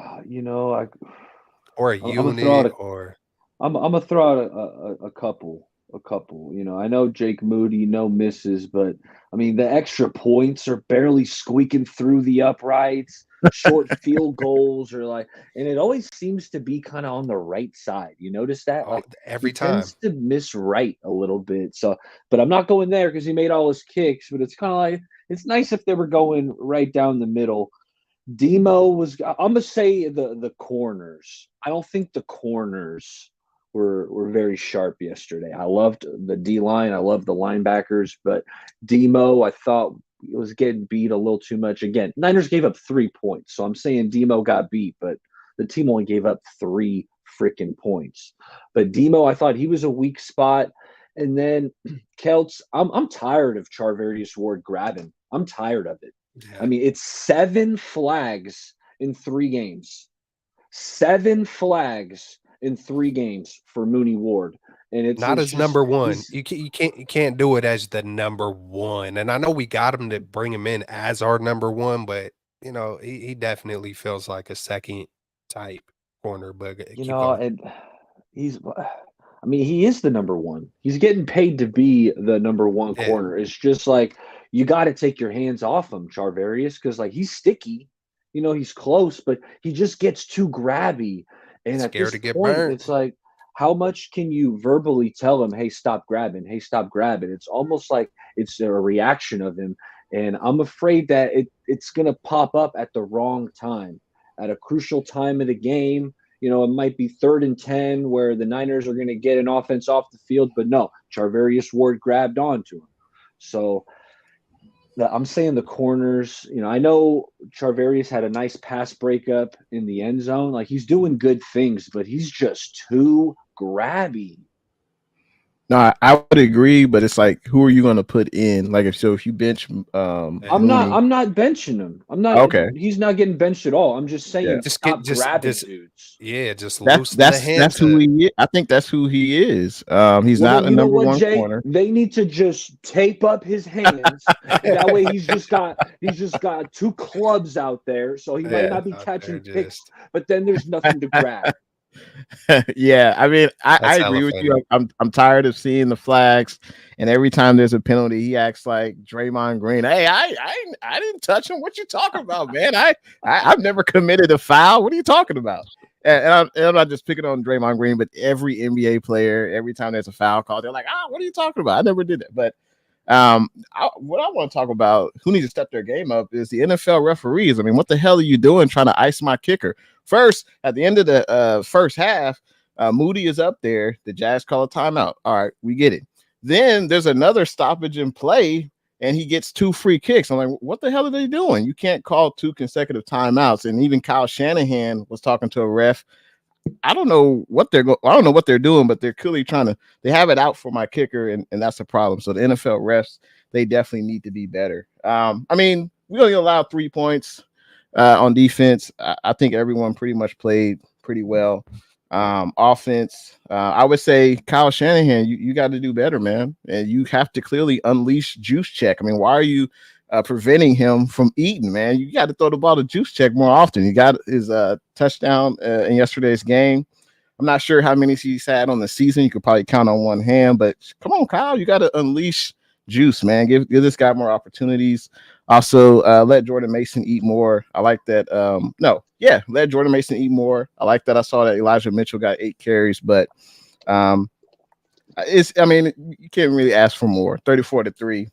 S1: or a unit, or
S4: I'm gonna throw out a couple. I know Jake Moody, no misses, but I mean the extra points are barely squeaking through the uprights. Short field goals are and it always seems to be kind of on the right side. You notice that?
S1: Every
S4: he
S1: time
S4: tends to miss right a little bit. So, but I'm not going there because he made all his kicks. But it's kind of like it's nice if they were going right down the middle. Demo was. I'm gonna say the corners. I don't think the corners were very sharp yesterday. I loved the D line. I loved the linebackers, but Demo, I thought it was getting beat a little too much. Again, Niners gave up 3 points, so I'm saying Demo got beat, but the team only gave up 3 freaking points. But Demo, I thought he was a weak spot. And then Kelts, I'm tired of Charvarius Ward grabbing. I'm tired of it. Yeah. I mean, it's 7 flags in 3 games. 7 flags in 3 games for Mooney Ward, and it's
S1: not as number one. You can't do it as the number one. And I know we got him to bring him in as our number one, but he definitely feels like a second type corner. But
S4: and he's. I mean, he is the number one. He's getting paid to be the number one corner. It's just like you got to take your hands off him, Charvarius, because he's sticky. He's close, but he just gets too grabby. And at this point, it's like, how much can you verbally tell him, hey, stop grabbing, hey, stop grabbing? It's almost like it's a reaction of him. And I'm afraid that it's going to pop up at the wrong time, at a crucial time of the game. It might be 3rd and 10 where the Niners are going to get an offense off the field, but no, Charvarius Ward grabbed onto him. So I'm saying the corners, I know Charvarius had a nice pass breakup in the end zone. He's doing good things, but he's just too grabby.
S2: No, I would agree, but it's like, who are you going to put in? Like, if you bench,
S4: I'm
S2: Mooney.
S4: not benching him. I'm not.
S2: Okay,
S4: He's not getting benched at all. I'm just
S2: yeah,
S4: saying,
S1: Just get
S4: stop grabbing dudes.
S1: yeah, just loosen the
S2: that's
S1: hands
S2: who
S1: up.
S2: he is. I think that's who he is. He's
S4: Well,
S2: not
S4: then
S2: a
S4: you know
S2: number
S4: what,
S2: one
S4: Jay?
S2: corner.
S4: They need to just tape up his hands. That way, he's just got two clubs out there, so he might
S2: Yeah,
S4: not be
S1: Out there
S4: catching picks,
S1: just
S4: but then there's nothing to grab.
S2: yeah. I mean, I
S1: that's
S2: agree
S1: hella
S2: with
S1: funny.
S2: you. I'm tired of seeing the flags, and every time there's a penalty, he acts like Draymond Green. Hey, I didn't touch him. What you talking about, man? I've never committed a foul. What are you talking about? And I'm not just picking on Draymond Green, but every NBA player, every time there's a foul call, they're like, what are you talking about? I never did that. But what I want to talk about, who needs to step their game up, is the NFL referees. I mean, what the hell are you doing trying to ice my kicker? First, at the end of the first half, Moody is up there. The Jazz call a timeout. All right, we get it. Then there's another stoppage in play, and he gets 2 free kicks. I'm like, what the hell are they doing? You can't call 2 consecutive timeouts. And even Kyle Shanahan was talking to a ref. I don't know what they're doing, but they're clearly trying to. They have it out for my kicker, and that's a problem. So the NFL refs, they definitely need to be better. I mean, we only allowed 3 points on defense. I think everyone pretty much played pretty well. Offense, I would say Kyle Shanahan, you got to do better, man, and you have to clearly unleash Juice Check. I mean, why are you preventing him from eating, man? You got to throw the ball to Juice Check more often. He got his touchdown in yesterday's game. I'm not sure how many he's had on the season. You could probably count on one hand, but come on, Kyle, you got to unleash Juice, man. Give this guy more opportunities. Also, let Jordan Mason eat more. I like that. Let Jordan Mason eat more. I like that. I saw that Elijah Mitchell got 8 carries, but you can't really ask for more. 34-3. I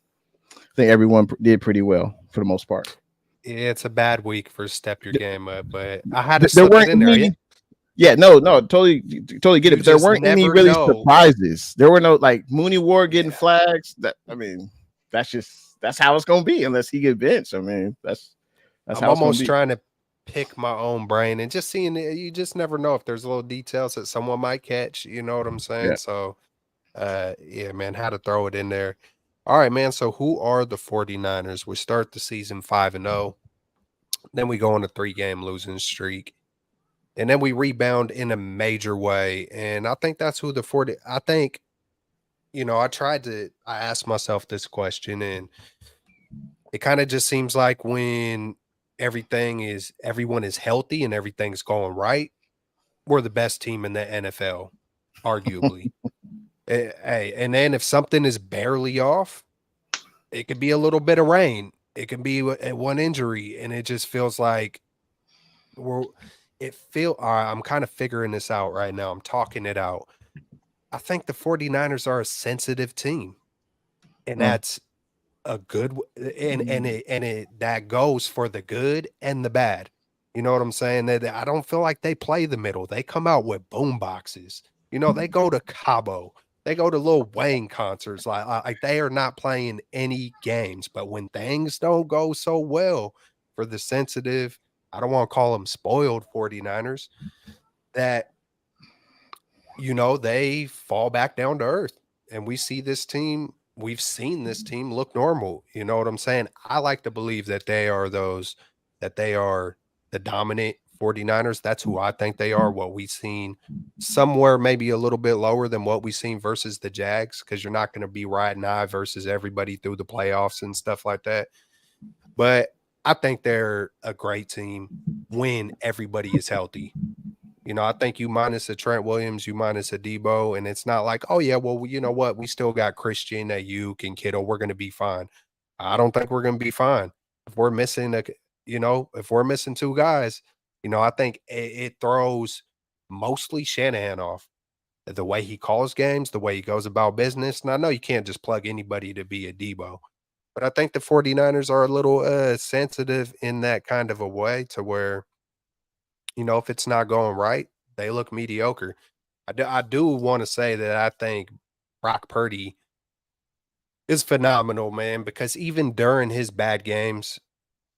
S2: think everyone did pretty well for the most part.
S1: Yeah, it's a bad week for step your game up, but I had to
S2: There
S1: slip
S2: weren't
S1: it in there.
S2: any. Yeah, no, totally get
S1: You
S2: it. But there weren't any
S1: never
S2: really
S1: know.
S2: surprises. There were no like Mooney Ward getting flags. That's how it's gonna be unless he gets benched. I mean, that's
S1: I'm
S2: how it's
S1: almost
S2: gonna be.
S1: trying to pick my own brain and just seeing it. You just never know if there's little details that someone might catch. You know what I'm saying?
S2: Yeah.
S1: So, yeah, man, how to throw it in there. All right, man. So, who are the 49ers? We start the season 5-0. Then we go on a 3-game losing streak. And then we rebound in a major way. And I think that's who I think, I asked myself this question, and it kind of just seems like when everyone is healthy and everything's going right, we're the best team in the NFL, arguably. Hey, and then if something is barely off, it could be a little bit of rain. It could be one injury, and it just feels like I'm kind of figuring this out right now. I'm talking it out. I think the 49ers are a sensitive team, and that's a good that goes for the good and the bad. You know what I'm saying? That I don't feel like they play the middle. They come out with boom boxes. They go to Cabo. They go to Lil Wayne concerts. Like they are not playing any games. But when things don't go so well for the sensitive, I don't want to call them spoiled 49ers, that they fall back down to earth. And we've seen this team look normal. You know what I'm saying? I like to believe that they are the dominant 49ers. That's who I think they are. What we've seen somewhere maybe a little bit lower than what we've seen versus the Jags, because you're not going to be riding high versus everybody through the playoffs and stuff like that. But I think they're a great team when everybody is healthy. I think you minus a Trent Williams, you minus a Debo, and it's not like, oh yeah, well, you know what? We still got Christian, Ayuk, and Kittle. We're going to be fine. I don't think we're going to be fine. If we're missing if we're missing 2 guys, I think it throws mostly Shanahan off. The way he calls games, the way he goes about business. And I know you can't just plug anybody to be a Debo, but I think the 49ers are a little sensitive in that kind of a way, to where if it's not going right, they look mediocre. I do want to say that I think Brock Purdy is phenomenal, man, because even during his bad games,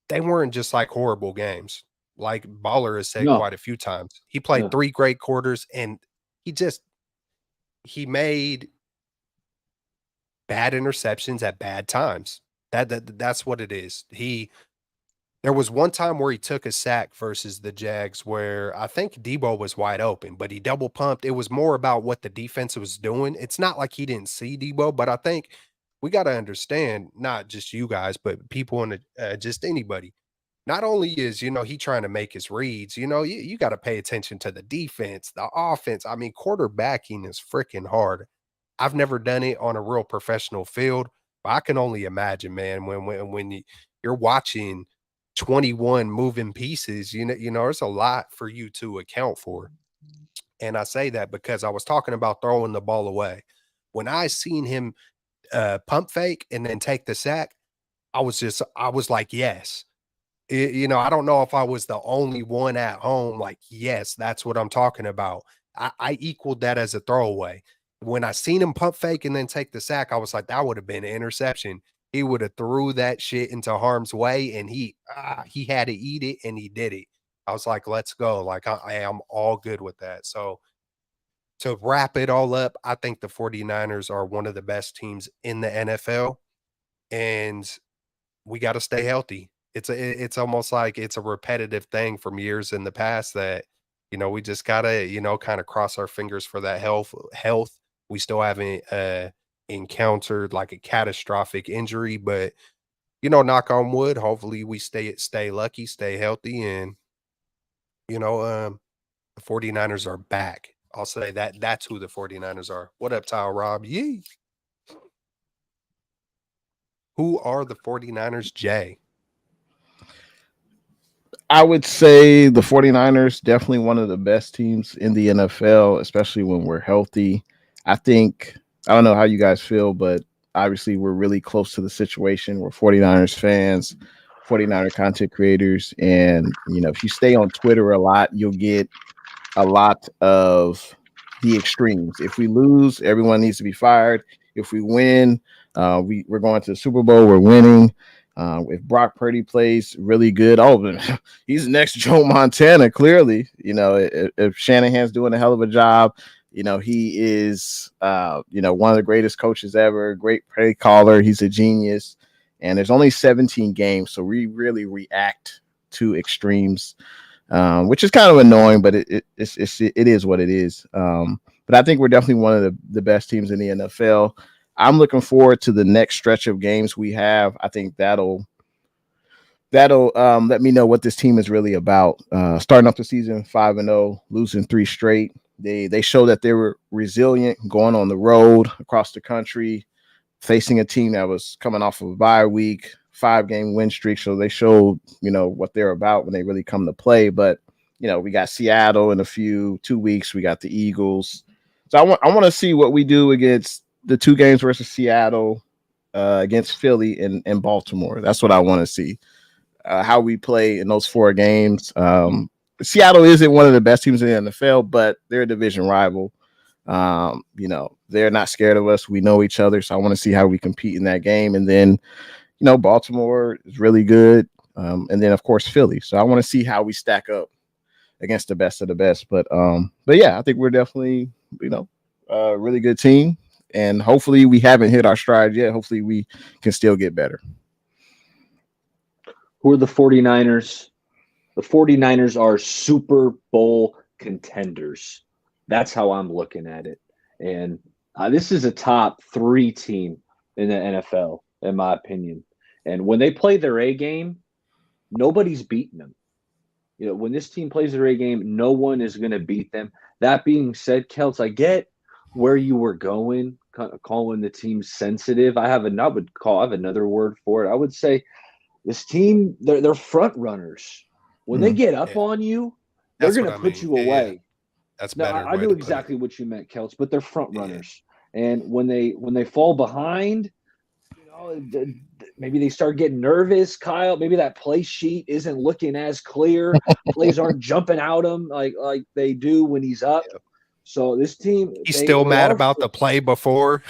S1: they weren't just like horrible games. Like Baller has said
S4: No,
S1: quite a few times, he played
S4: no.
S1: 3 great quarters, and he made bad interceptions at bad times. That's what it is. There was one time where he took a sack versus the Jags where I think Debo was wide open, but he double pumped. It was more about what the defense was doing. It's not like he didn't see Debo, but I think we got to understand, not just you guys, but people in just anybody. Not only is, he trying to make his reads, you got to pay attention to the defense, the offense. I mean, quarterbacking is freaking hard. I've never done it on a real professional field, but I can only imagine, man, when you're watching 21 moving pieces, there's a lot for you to account for. And I say that because I was talking about throwing the ball away. When I seen him pump fake and then take the sack, I was like, yes. I don't know if I was the only one at home. Like, yes, that's what I'm talking about. I equaled that as a throwaway. When I seen him pump fake and then take the sack, I was like, that would have been an interception. He would have threw that shit into harm's way, and he had to eat it, and he did it. I was like, let's go. Like, I am all good with that. So to wrap it all up, I think the 49ers are one of the best teams in the NFL, and we got to stay healthy. It's almost like it's a repetitive thing from years in the past that, we just gotta, kind of cross our fingers for that health. We still haven't encountered like a catastrophic injury, but knock on wood, hopefully we stay lucky, stay healthy, and the 49ers are back. I'll say that's who the 49ers are. What up, Tile Rob? Yee. Who are the 49ers, Jay?
S2: I would say the 49ers, definitely one of the best teams in the NFL, especially when we're healthy. I don't know how you guys feel, but obviously we're really close to the situation. We're 49ers fans, 49er content creators. And, if you stay on Twitter a lot, you'll get a lot of the extremes. If we lose, everyone needs to be fired. If we win, we're going to the Super Bowl, we're winning. If Brock Purdy plays really good, he's the next Joe Montana, clearly. If Shanahan's doing a hell of a job, he is, one of the greatest coaches ever, great play caller. He's a genius. And there's only 17 games, so we really react to extremes, which is kind of annoying, but it is what it is. But I think we're definitely one of the best teams in the NFL. I'm looking forward to the next stretch of games we have. I think that'll let me know what this team is really about. Starting off the season 5-0, losing 3 straight. They show that they were resilient, going on the road across the country, facing a team that was coming off of a bye week, 5-game win streak. So they showed, what they're about when they really come to play. But, we got Seattle in 2 weeks. We got the Eagles. So I want to see what we do against the 2 games versus Seattle, against Philly and Baltimore. That's what I want to see, how we play in those 4 games. Seattle isn't one of the best teams in the NFL, but they're a division rival. They're not scared of us. We know each other. So I want to see how we compete in that game. And then, Baltimore is really good. And then of course Philly. So I want to see how we stack up against the best of the best. But yeah, I think we're definitely, a really good team. And hopefully we haven't hit our stride yet. Hopefully we can still get better.
S4: Who are the 49ers? The 49ers are Super Bowl contenders. That's how I'm looking at it. And this is a top 3 team in the NFL, in my opinion. And when they play their A game, nobody's beating them. When this team plays their A game, no one is going to beat them. That being said, Kelts, I get where you were going, calling the team sensitive. I have another word for it. I would say this team, they're front runners. When they get up on you, they're going to put you away.
S1: Yeah. That's better.
S4: I knew exactly what you meant, Kelts, but they're front runners. Yeah. And when they fall behind, maybe they start getting nervous, Kyle. Maybe that play sheet isn't looking as clear. Plays aren't jumping out him like they do when he's up. Yep. So this team,
S1: he's still mad about the play before.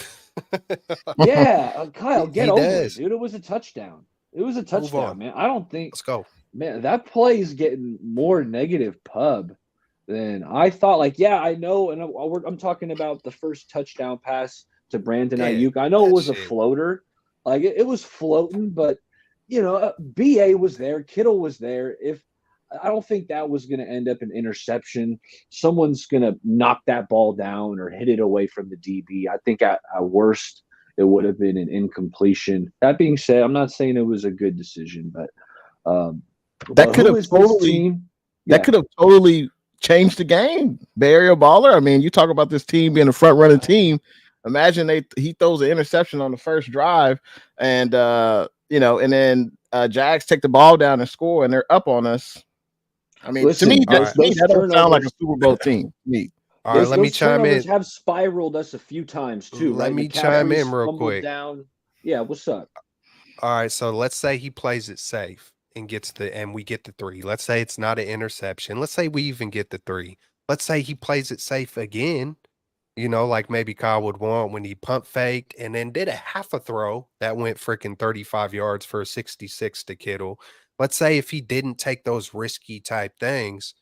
S4: Yeah, Kyle, get over it, dude. It was a touchdown. It was a touchdown, man. I don't think.
S1: Let's go,
S4: man. That play is getting more negative pub than I thought. Like, yeah, I know, and I'm talking about the first touchdown pass to Brandon
S1: Yeah,
S4: Ayuk. I know it
S1: that
S4: was a
S1: shit.
S4: floater, like it was floating, but BA was there, Kittle was there. If I don't think that was going to end up an interception. Someone's going to knock that ball down or hit it away from the DB. I think at worst it would have been an incompletion. That being said, I'm not saying it was a good decision, but
S2: That could
S4: who
S2: have
S4: is this
S2: totally
S4: team?
S2: that could have totally changed the game. Barrier Baller. I mean, you talk about this team being a front running team. Imagine he throws an interception on the first drive, and and then Jags take the ball down and score, and they're up on us. I mean, to me,
S4: Listen, those
S2: that don't sound like a
S4: turnovers.
S2: Super Bowl team. To me.
S1: All right, let me
S4: Those
S1: chime
S4: turnovers
S1: in.
S4: have spiraled us a few times too,
S1: Let
S4: right?
S1: me chime in real
S4: Fumbled
S1: quick.
S4: down. Yeah, what's up?
S1: All right, so let's say he plays it safe and we get the 3. Let's say it's not an interception. Let's say we even get the 3. Let's say he plays it safe again, like maybe Kyle would want when he pump faked and then did a half a throw that went freaking 35 yards for a 66 to Kittle. Let's say if he didn't take those risky type things,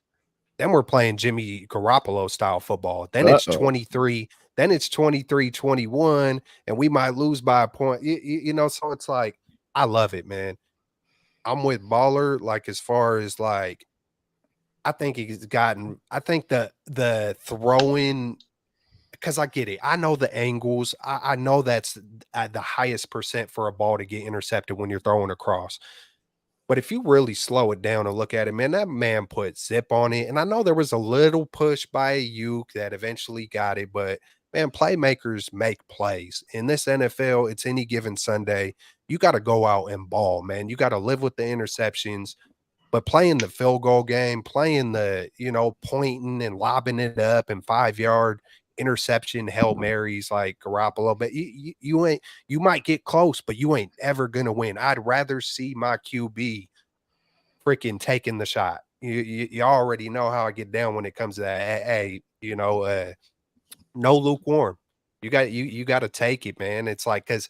S1: then we're playing Jimmy Garoppolo style football. Then it's 23, then it's 23-21, and we might lose by a point. So it's like, I love it, man. I'm with Baller, like, as far as like, I think the throwing, because I get it. I know the angles. I know that's at the highest percent for a ball to get intercepted when you're throwing across. But if you really slow it down and look at it, man, that man put zip on it. And I know there was a little push by Ayuk that eventually got it, but man, playmakers make plays. In this NFL, it's any given Sunday. You got to go out and ball, man. You got to live with the interceptions, but playing the field goal game, playing the, pointing and lobbing it up and 5-yard interception, Hail Marys like Garoppolo, but you might get close, but you ain't ever gonna win. I'd rather see my QB freaking taking the shot. You already know how I get down when it comes to that. Hey, no lukewarm. You got to take it, man. It's like, because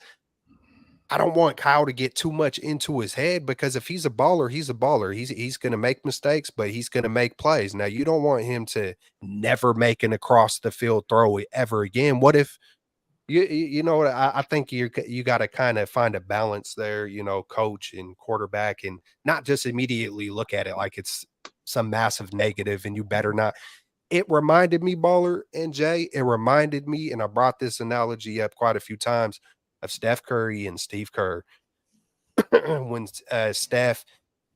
S1: I don't want Kyle to get too much into his head, because if he's a baller, he's a baller. He's going to make mistakes, but he's going to make plays. Now, you don't want him to never make an across the field throw ever again. What if I think you got to kind of find a balance there, coach and quarterback, and not just immediately look at it like it's some massive negative and you better not. It reminded me, Baller and Jay, and I brought this analogy up quite a few times, of Steph Curry and Steve Kerr. When Steph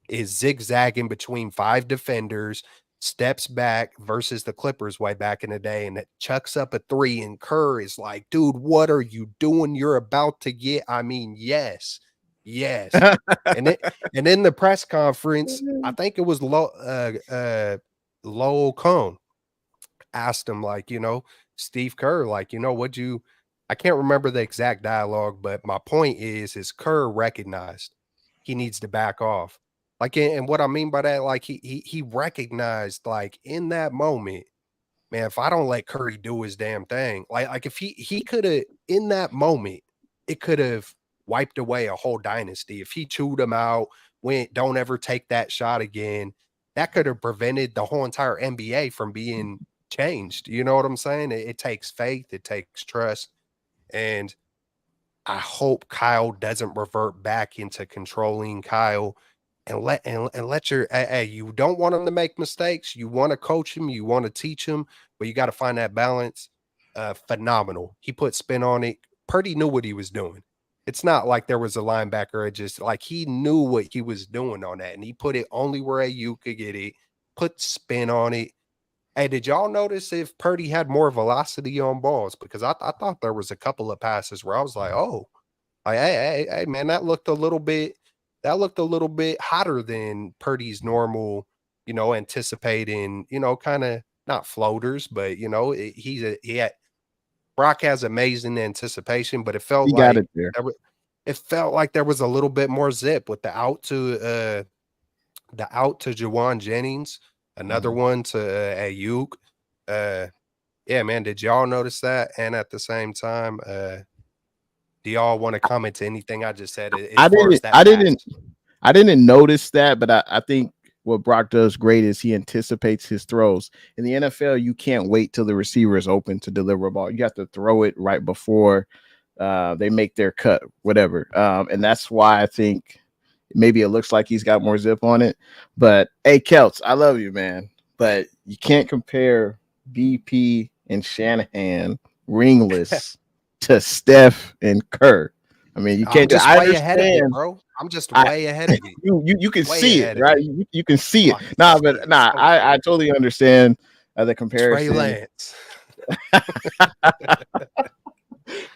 S1: is zigzagging between 5 defenders, steps back versus the Clippers way back in the day, and it chucks up a 3, and Kerr is like, dude, what are you doing? You're about to get, yes. And in the press conference, I think it was Lowell Cone asked him, like, Steve Kerr, like, I can't remember the exact dialogue, but my point is Kerr recognized he needs to back off. Like, and what I mean by that, like, he recognized, like, in that moment, man, if I don't let Curry do his damn thing, like if he could have, in that moment, it could have wiped away a whole dynasty. If he chewed him out, don't ever take that shot again, that could have prevented the whole entire NBA from being changed. You know what I'm saying? It takes faith, it takes trust, and I hope Kyle doesn't revert back into controlling Kyle, and let your, hey, you don't want him to make mistakes. You want to coach him, you want to teach him, but you got to find that balance. Phenomenal. He put spin on it. Purdy knew what he was doing. It's not like there was a linebacker. It just, like, he knew what he was doing on that, and he put it only where you could get it. Put spin on it. Hey, did y'all notice if Purdy had more velocity on balls? Because I thought there was a couple of passes where I was like, oh, hey, man, that looked a little bit hotter than Purdy's normal, anticipating, kind of not floaters, but Brock has amazing anticipation, but it felt
S2: He got it there.
S1: It felt like there was a little bit more zip with the out to Jawan Jennings, another one to Ayuk. Yeah, man, did y'all notice that? And at the same time, do y'all want to comment to anything I just said?
S2: I didn't notice that, but I think what Brock does great is he anticipates his throws. In the NFL, you can't wait till the receiver is open to deliver a ball. You have to throw it right before they make their cut, whatever. And that's why I think maybe it looks like he's got more zip on it. But hey, Kelts, I love you, man. But you can't compare BP and Shanahan ringless to Steph and Kerr. I mean, you can't.
S1: I'm just way ahead of it, bro. I'm just way ahead of it.
S2: You can see it, right? You can see it. I totally understand the comparison.
S1: Trey Lance.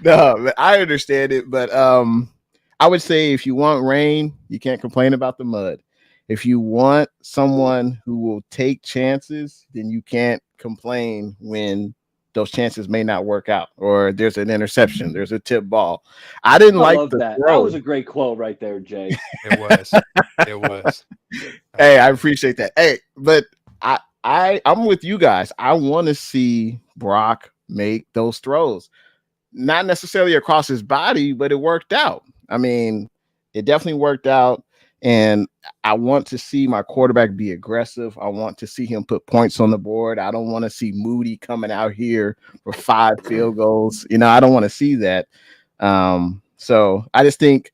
S2: No, I understand it, but I would say if you want rain, you can't complain about the mud. If you want someone who will take chances, then you can't complain when those chances may not work out, or there's an interception, there's a tip ball. I love
S4: that. That was a great quote right there, Jay.
S1: It was. It was.
S2: Hey, I appreciate that. Hey, but I'm with you guys. I want to see Brock make those throws. Not necessarily across his body, but it worked out. I mean, it definitely worked out. And I want to see my quarterback be aggressive. I want to see him put points on the board. I don't want to see Moody coming out here for 5 field goals. You know, I don't want to see that. So I just think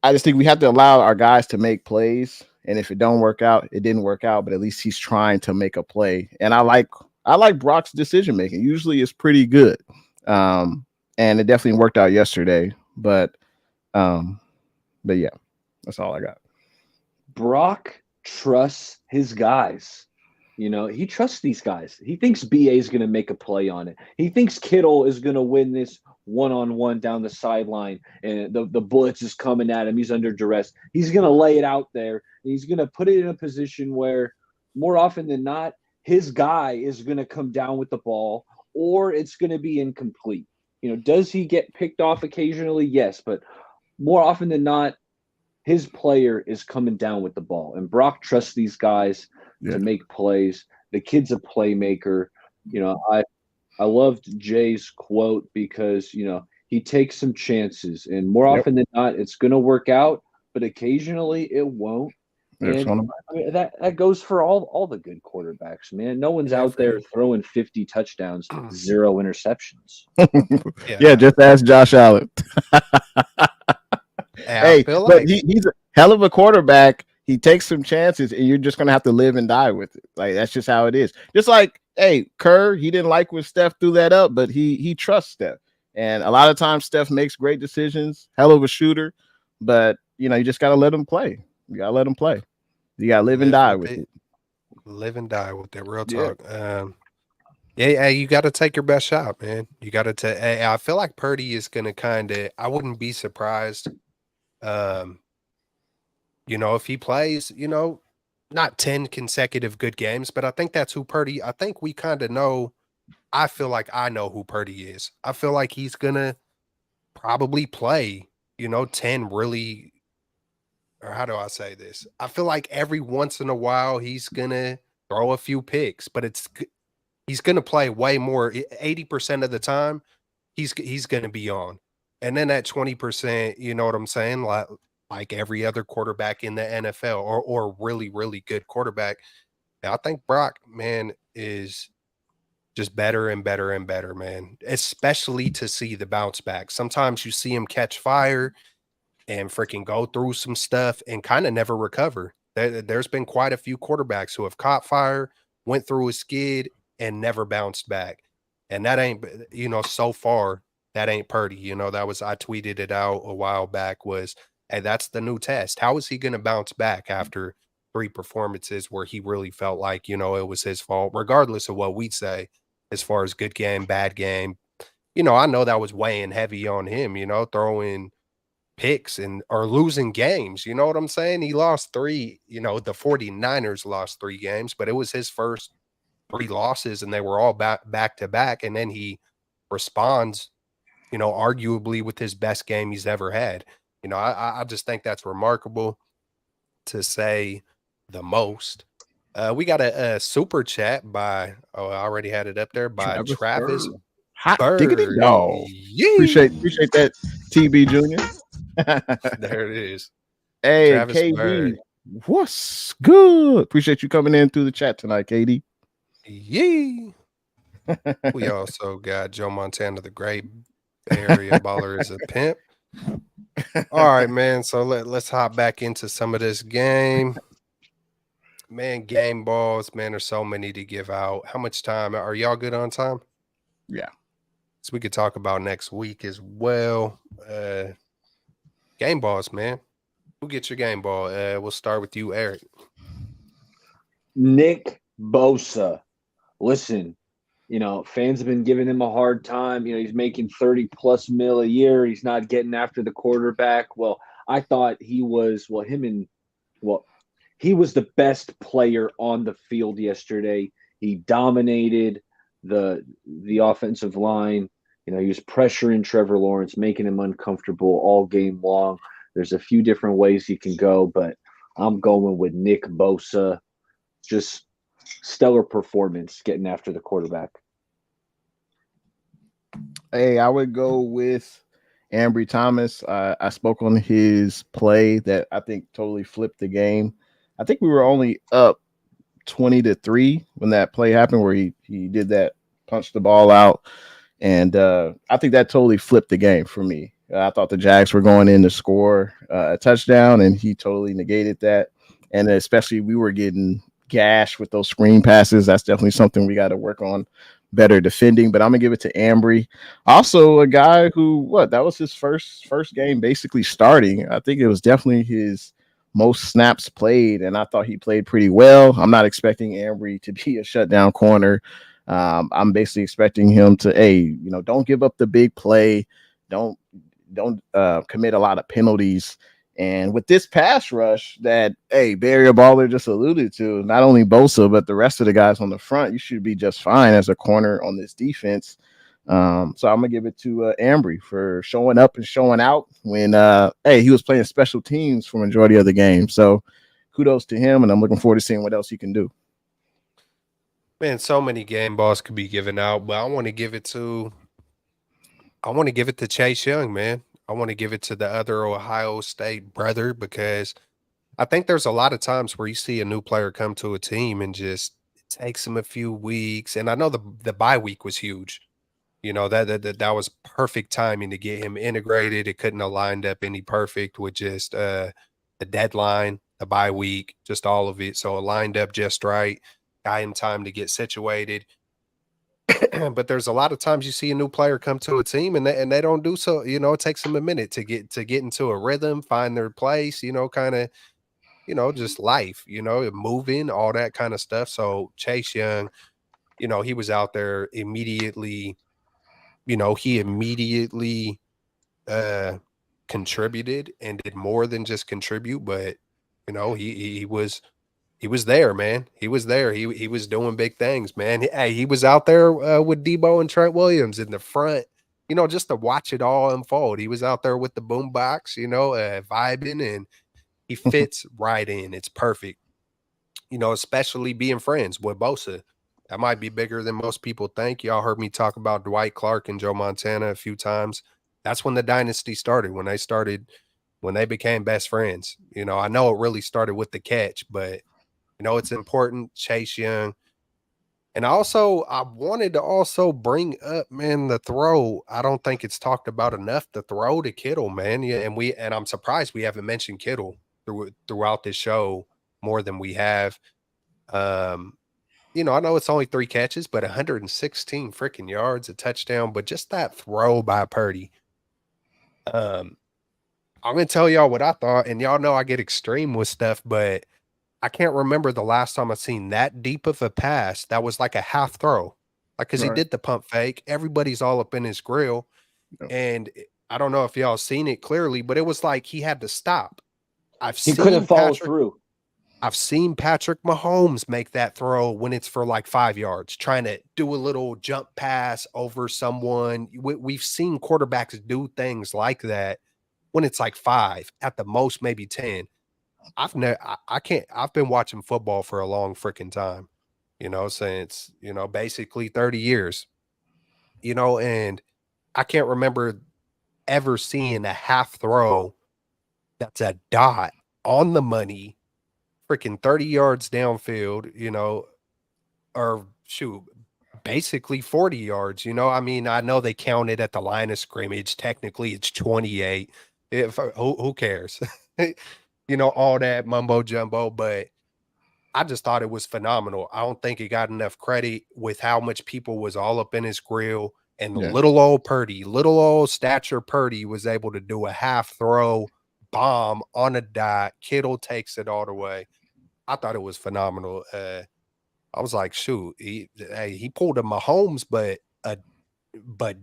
S2: we have to allow our guys to make plays. And if it don't work out, it didn't work out. But at least he's trying to make a play. And I like Brock's decision making. Usually it's pretty good. And it definitely worked out yesterday. But yeah, that's all I got.
S4: Brock trusts his guys. You know, he trusts these guys. He thinks BA is going to make a play on it. He thinks Kittle is going to win this one-on-one down the sideline, and the blitz is coming at him. He's under duress. He's going to lay it out there, and he's going to put it in a position where more often than not, his guy is going to come down with the ball, or it's going to be incomplete. You know, does he get picked off occasionally? Yes, but more often than not, his player is coming down with the ball. And Brock trusts these guys to make plays. The kid's a playmaker. You know, I loved Jay's quote because, you know, he takes some chances. And more often than not, it's going to work out, but occasionally it won't. And I mean, that goes for all the good quarterbacks, man. No one's out there throwing 50 touchdowns, 0 interceptions.
S2: Yeah, just ask Josh Allen. Hey, but he's a hell of a quarterback. He takes some chances, and you're just gonna have to live and die with it. Like, that's just how it is. Just like, hey, Kerr, he didn't like when Steph threw that up, but he trusts Steph. And a lot of times Steph makes great decisions, hell of a shooter, but you know, you just gotta let him play. You gotta let him play. You gotta live and die with it.
S1: Live and die with that. Real talk. Yeah, you got to take your best shot, man. You got to take. I feel like Purdy is gonna kind of. I wouldn't be surprised. You know, if he plays, you know, not 10 consecutive good games, but I think that's who Purdy. I think we kind of know. I feel like I know who Purdy is. I feel like he's gonna probably play. You know, 10 really. Or how do I say this? I feel like every once in a while he's gonna throw a few picks, but he's gonna play way more. 80% of the time, he's gonna be on, and then that 20%, you know what I'm saying? Like every other quarterback in the NFL, or really really good quarterback. I think Brock, man, is just better and better and better, man. Especially to see the bounce back. Sometimes you see him catch fire and freaking go through some stuff and kind of never recover. There's been quite a few quarterbacks who have caught fire, went through a skid, and never bounced back. And that ain't, you know, so far, that ain't Purdy. You know, I tweeted it out a while back was, hey, that's the new test. How is he going to bounce back after 3 performances where he really felt like, you know, it was his fault, regardless of what we'd say as far as good game, bad game. You know, I know that was weighing heavy on him, you know, throwing picks or losing games. You know what I'm saying? He lost 3, you know, the 49ers lost 3 games, but it was his first 3 losses and they were all back to back. And then he responds, you know, arguably with his best game he's ever had. You know, I just think that's remarkable to say the most. We got a super chat by, I already had it up there, by Travis
S2: Hot
S1: Bird.
S2: diggity dog. Appreciate that, TB Jr.
S1: There it is.
S2: Hey,
S1: Travis
S2: KB,
S1: Bird.
S2: What's good? Appreciate you coming in through the chat tonight, Katie.
S1: Yee. We also got Joe Montana, the great area baller is a pimp. All right, man. So let's hop back into some of this game. Man, game balls, man, there's so many to give out. How much time? Are y'all good on time?
S2: Yeah.
S1: So we could talk about next week as well. Game balls, man. Who gets your game ball? We'll start with you, Eric.
S4: Nick Bosa. Listen, fans have been giving him a hard time. He's making 30 plus mil a year. He's not getting after the quarterback. Well, I thought he was, he was the best player on the field yesterday. He dominated the offensive line. He was pressuring Trevor Lawrence, making him uncomfortable all game long. There's a few different ways he can go, but I'm going with Nick Bosa. Just stellar performance getting after the quarterback.
S2: Hey, I would go with Ambry Thomas. I spoke on his play that I think totally flipped the game. I think we were only up 20-3 when that play happened where he did that, punched the ball out. And I think that totally flipped the game for me. I thought the Jags were going in to score a touchdown, and he totally negated that. And especially we were getting gashed with those screen passes. That's definitely something we got to work on better defending. But I'm going to give it to Ambry. Also a guy who, that was his first game basically starting. I think it was definitely his most snaps played, and I thought he played pretty well. I'm not expecting Ambry to be a shutdown corner. I'm basically expecting him to, don't give up the big play. Don't commit a lot of penalties. And with this pass rush that, Barry Baller just alluded to, not only Bosa, but the rest of the guys on the front, you should be just fine as a corner on this defense. So I'm going to give it to Ambry for showing up and showing out when, he was playing special teams for majority of the game. So kudos to him, and I'm looking forward to seeing what else he can do.
S1: Man, so many game balls could be given out, but I want to give it to Chase Young, man. I want to give it to the other Ohio State brother because I think there's a lot of times where you see a new player come to a team and just it takes them a few weeks. And I know the bye week was huge. That was perfect timing to get him integrated. It couldn't have lined up any perfect with just the deadline, the bye week, just all of it. So it lined up just right. Got him time to get situated. But there's a lot of times you see a new player come to a team and they don't do so. It takes them a minute to get into a rhythm, find their place. Kind of, just life. Moving, all that kind of stuff. So Chase Young, he was out there immediately. He immediately contributed and did more than just contribute, but he was there, man. He was there. He was doing big things, man. He was out there with Debo and Trent Williams in the front, just to watch it all unfold. He was out there with the boombox, vibing, and he fits right in. It's perfect, especially being friends with Bosa. That might be bigger than most people think. Y'all heard me talk about Dwight Clark and Joe Montana a few times. That's when the dynasty started, when they became best friends. I know it really started with the catch, but it's important. Chase Young. And I wanted to also bring up, man, the throw. I don't think it's talked about enough. The throw to Kittle, man. Yeah, and I'm surprised we haven't mentioned Kittle throughout this show more than we have. I know it's only 3 catches, but 116 freaking yards, a touchdown. But just that throw by Purdy. I'm gonna tell y'all what I thought, and y'all know I get extreme with stuff, but I can't remember the last time I've seen that deep of a pass that was like a half throw. Like, because he did the pump fake. Everybody's all up in his grill. Yep. And I don't know if y'all seen it clearly, but it was like he had to stop.
S4: He couldn't follow through.
S1: I've seen Patrick Mahomes make that throw when it's for like 5 yards, trying to do a little jump pass over someone. We've seen quarterbacks do things like that when it's like 5, at the most, maybe 10. I've been watching football for a long freaking time, since, basically 30 years, and I can't remember ever seeing a half throw that's a dot on the money freaking 30 yards downfield, you know, or shoot, basically 40 yards, you know. I mean, I know they counted at the line of scrimmage. Technically, it's 28. If who cares? You know, all that mumbo jumbo, but I just thought it was phenomenal. I don't think it got enough credit with how much people was all up in his grill. And
S2: Yeah.
S1: little old Purdy, little old stature Purdy was able to do a half throw bomb on a dot. Kittle takes it all the way. I thought it was phenomenal. I was like, shoot, he pulled a Mahomes, but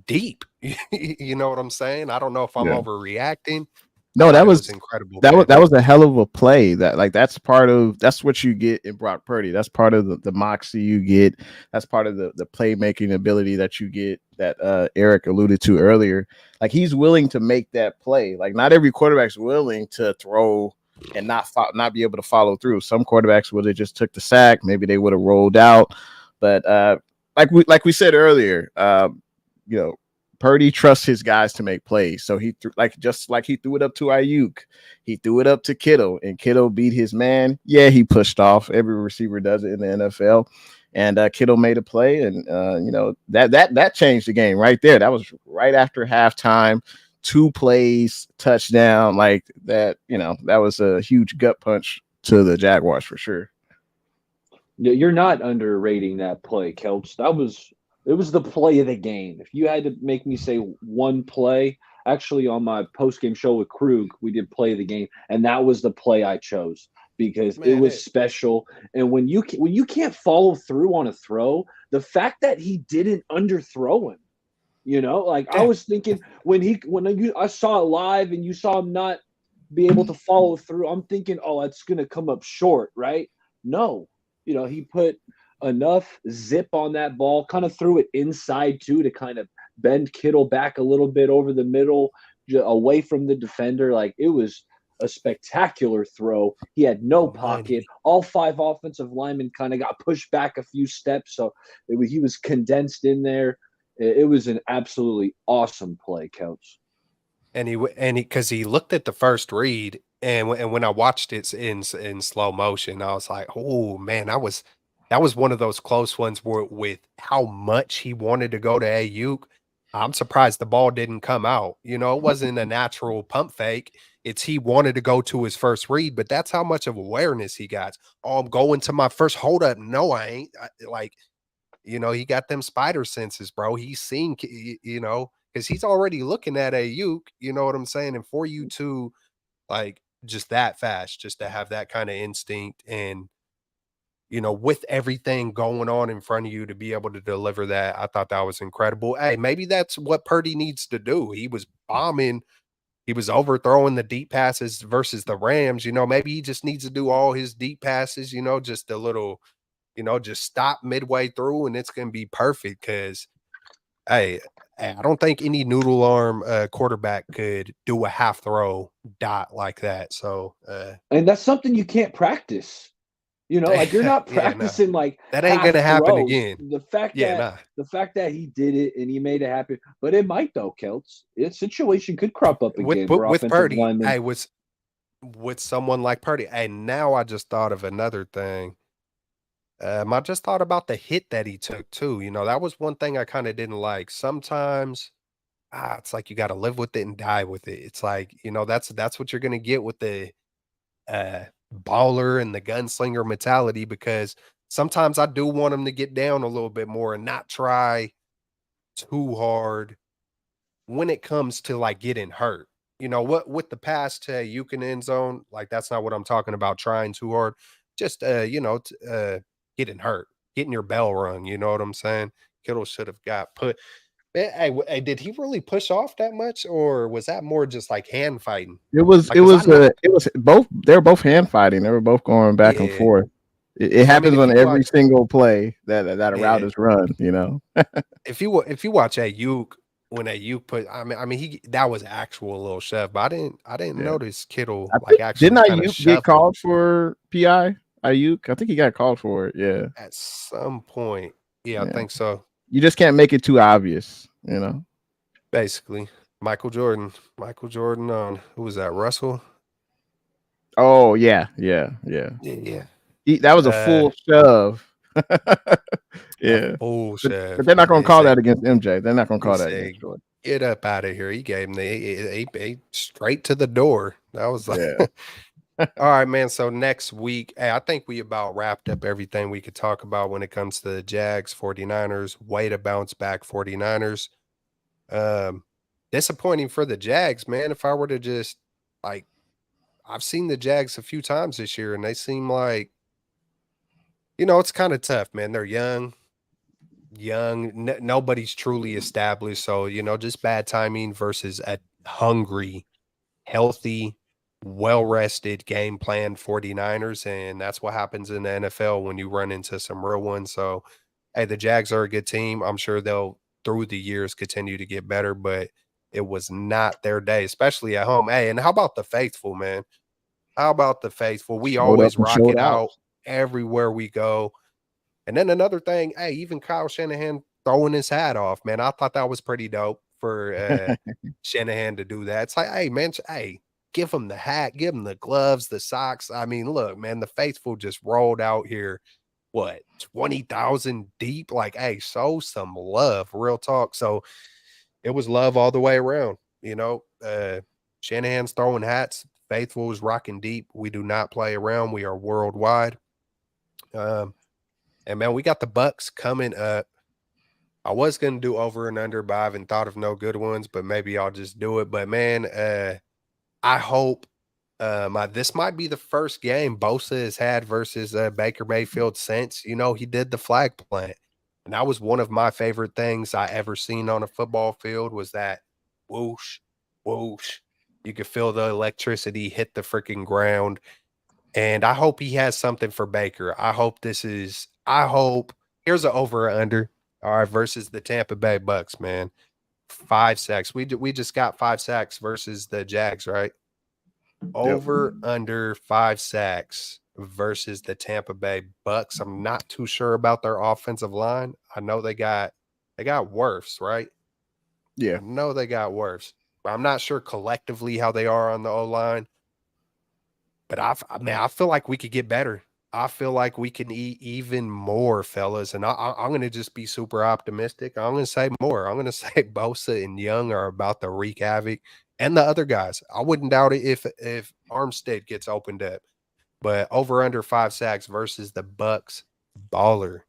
S1: deep. You know what I'm saying? I don't know if I'm overreacting.
S2: No, that was
S1: incredible.
S2: That was a hell of a play. That's what you get in Brock Purdy. That's part of the moxie you get. That's part of the playmaking ability that you get that Eric alluded to earlier. Like, he's willing to make that play. Like, not every quarterback's willing to throw and not be able to follow through. Some quarterbacks would have just took the sack. Maybe they would have rolled out. But like we said earlier, you know, Purdy trusts his guys to make plays. So he just like he threw it up to Ayuk, he threw it up to Kittle, and Kittle beat his man. Yeah, he pushed off. Every receiver does it in the NFL. And Kittle made a play, and you know, that changed the game right there. That was right after halftime. 2 plays, touchdown, like that. You know, that was a huge gut punch to the Jaguars for sure.
S4: You're not underrating that play, Kelch. It was the play of the game. If you had to make me say one play, actually on my post-game show with Krug, we did play of the game, and that was the play I chose because it was special. And when you can't follow through on a throw, the fact that he didn't underthrow him, you know, like I was thinking when I saw it live and you saw him not be able to follow through, I'm thinking, oh, it's gonna come up short, right? No, you know, he put enough zip on that ball, kind of threw it inside too to kind of bend Kittle back a little bit over the middle, away from the defender. Like, it was a spectacular throw. He had no pocket. All 5 offensive linemen kind of got pushed back a few steps, so he was condensed in there. It was an absolutely awesome play, Coach.
S1: And because he looked at the first read, and when I watched it in slow motion, I was like, oh man, that was one of those close ones where with how much he wanted to go to Ayuk. I'm surprised the ball didn't come out. You know, it wasn't a natural pump fake. It's he wanted to go to his first read, but that's how much of awareness he got. Oh, I'm going to my first hold up. No, I ain't. Like, you know, he got them spider senses, bro. He's seeing, you know, because he's already looking at Ayuk. You know what I'm saying? And for you to like just that fast, just to have that kind of instinct and, you know, with everything going on in front of you to be able to deliver that, I thought that was incredible. Hey, maybe that's what Purdy needs to do. He was bombing. He was overthrowing the deep passes versus the Rams. You know, maybe he just needs to do all his deep passes, you know, just a little, you know, just stop midway through and it's going to be perfect because, hey, I don't think any noodle arm quarterback could do a half throw dot like that. So,
S4: and that's something you can't practice. You know, like you're not practicing like
S1: that ain't gonna happen again.
S4: The fact that he did it and he made it happen, but it might though, Kelts. Its situation could crop up again
S1: with Purdy. I was with someone like Purdy, and now I just thought of another thing. I just thought about the hit that he took too. You know, that was one thing I kind of didn't like. Sometimes, it's like you got to live with it and die with it. It's like, you know, that's what you're gonna get with the baller and the gunslinger mentality, because sometimes I do want him to get down a little bit more and not try too hard when it comes to like getting hurt. You know what, with the pass to you can end zone, like that's not what I'm talking about trying too hard. Just you know, getting hurt, getting your bell rung, you know what I'm saying? Kittle should have got put. Hey, did he really push off that much, or was that more just like hand fighting?
S2: It was both. They were both hand fighting. They were both going back and forth. It happens on every single play that a route is run. You know,
S1: if you watch Ayuk when Ayuk put, I mean that was actual little shove, but I didn't notice Kittle actually.
S2: Didn't Ayuk get called for PI? Ayuk, I think he got called for it. Yeah,
S1: at some point. Yeah, I think so.
S2: You just can't make it too obvious, you know.
S1: Basically, Michael Jordan on who was that? Russell.
S2: Oh yeah.
S1: Yeah.
S2: That was a full shove. Yeah,
S1: full shove.
S2: but they're not going to call that against MJ. They're not going to call that against Jordan.
S1: Get up out of here. He gave him the straight to the door. That was like,
S2: yeah.
S1: All right, man. So next week, I think we about wrapped up everything we could talk about when it comes to the Jags, 49ers, way to bounce back 49ers. Disappointing for the Jags, man. If I were to just like, I've seen the Jags a few times this year and they seem like, it's kind of tough, man. They're young, nobody's truly established. So, just bad timing versus a hungry, healthy, well-rested game plan 49ers. And that's what happens in the NFL when you run into some real ones. So, hey, the Jags are a good team. I'm sure they'll, through the years, continue to get better, but it was not their day, especially at home. Hey, and how about the faithful, man? How about the faithful? We always rock it out everywhere we go. And then another thing, hey, even Kyle Shanahan throwing his hat off, man. I thought that was pretty dope for Shanahan to do that. It's like, hey, man, give him the hat, give him the gloves, the socks. I mean, look, man, the faithful just rolled out here, 20,000 deep? Like, hey, show some love, real talk. So it was love all the way around, Shanahan's throwing hats. Faithful is rocking deep. We do not play around. We are worldwide. And man, we got the Bucks coming up. I was going to do over and under, but I haven't thought of no good ones, but maybe I'll just do it. But man, I hope this might be the first game Bosa has had versus Baker Mayfield since, he did the flag plant. And that was one of my favorite things I ever seen on a football field was that whoosh, whoosh. You could feel the electricity hit the freaking ground. And I hope he has something for Baker. Here's an over or under. All right, versus the Tampa Bay Bucks, man. 5 sacks. We just got 5 sacks versus the Jags, right? Over under 5 sacks versus the Tampa Bay Bucks. I'm not too sure about their offensive line. I know they got Wirfs, right?
S2: Yeah.
S1: I know they got Wirfs. But I'm not sure collectively how they are on the O-line. But I feel like we could get better. I feel like we can eat even more, fellas. And I'm going to just be super optimistic. I'm going to say more. I'm going to say Bosa and Young are about to wreak havoc. And the other guys. I wouldn't doubt it if Armstead gets opened up. But over under 5 sacks versus the Bucks, baller.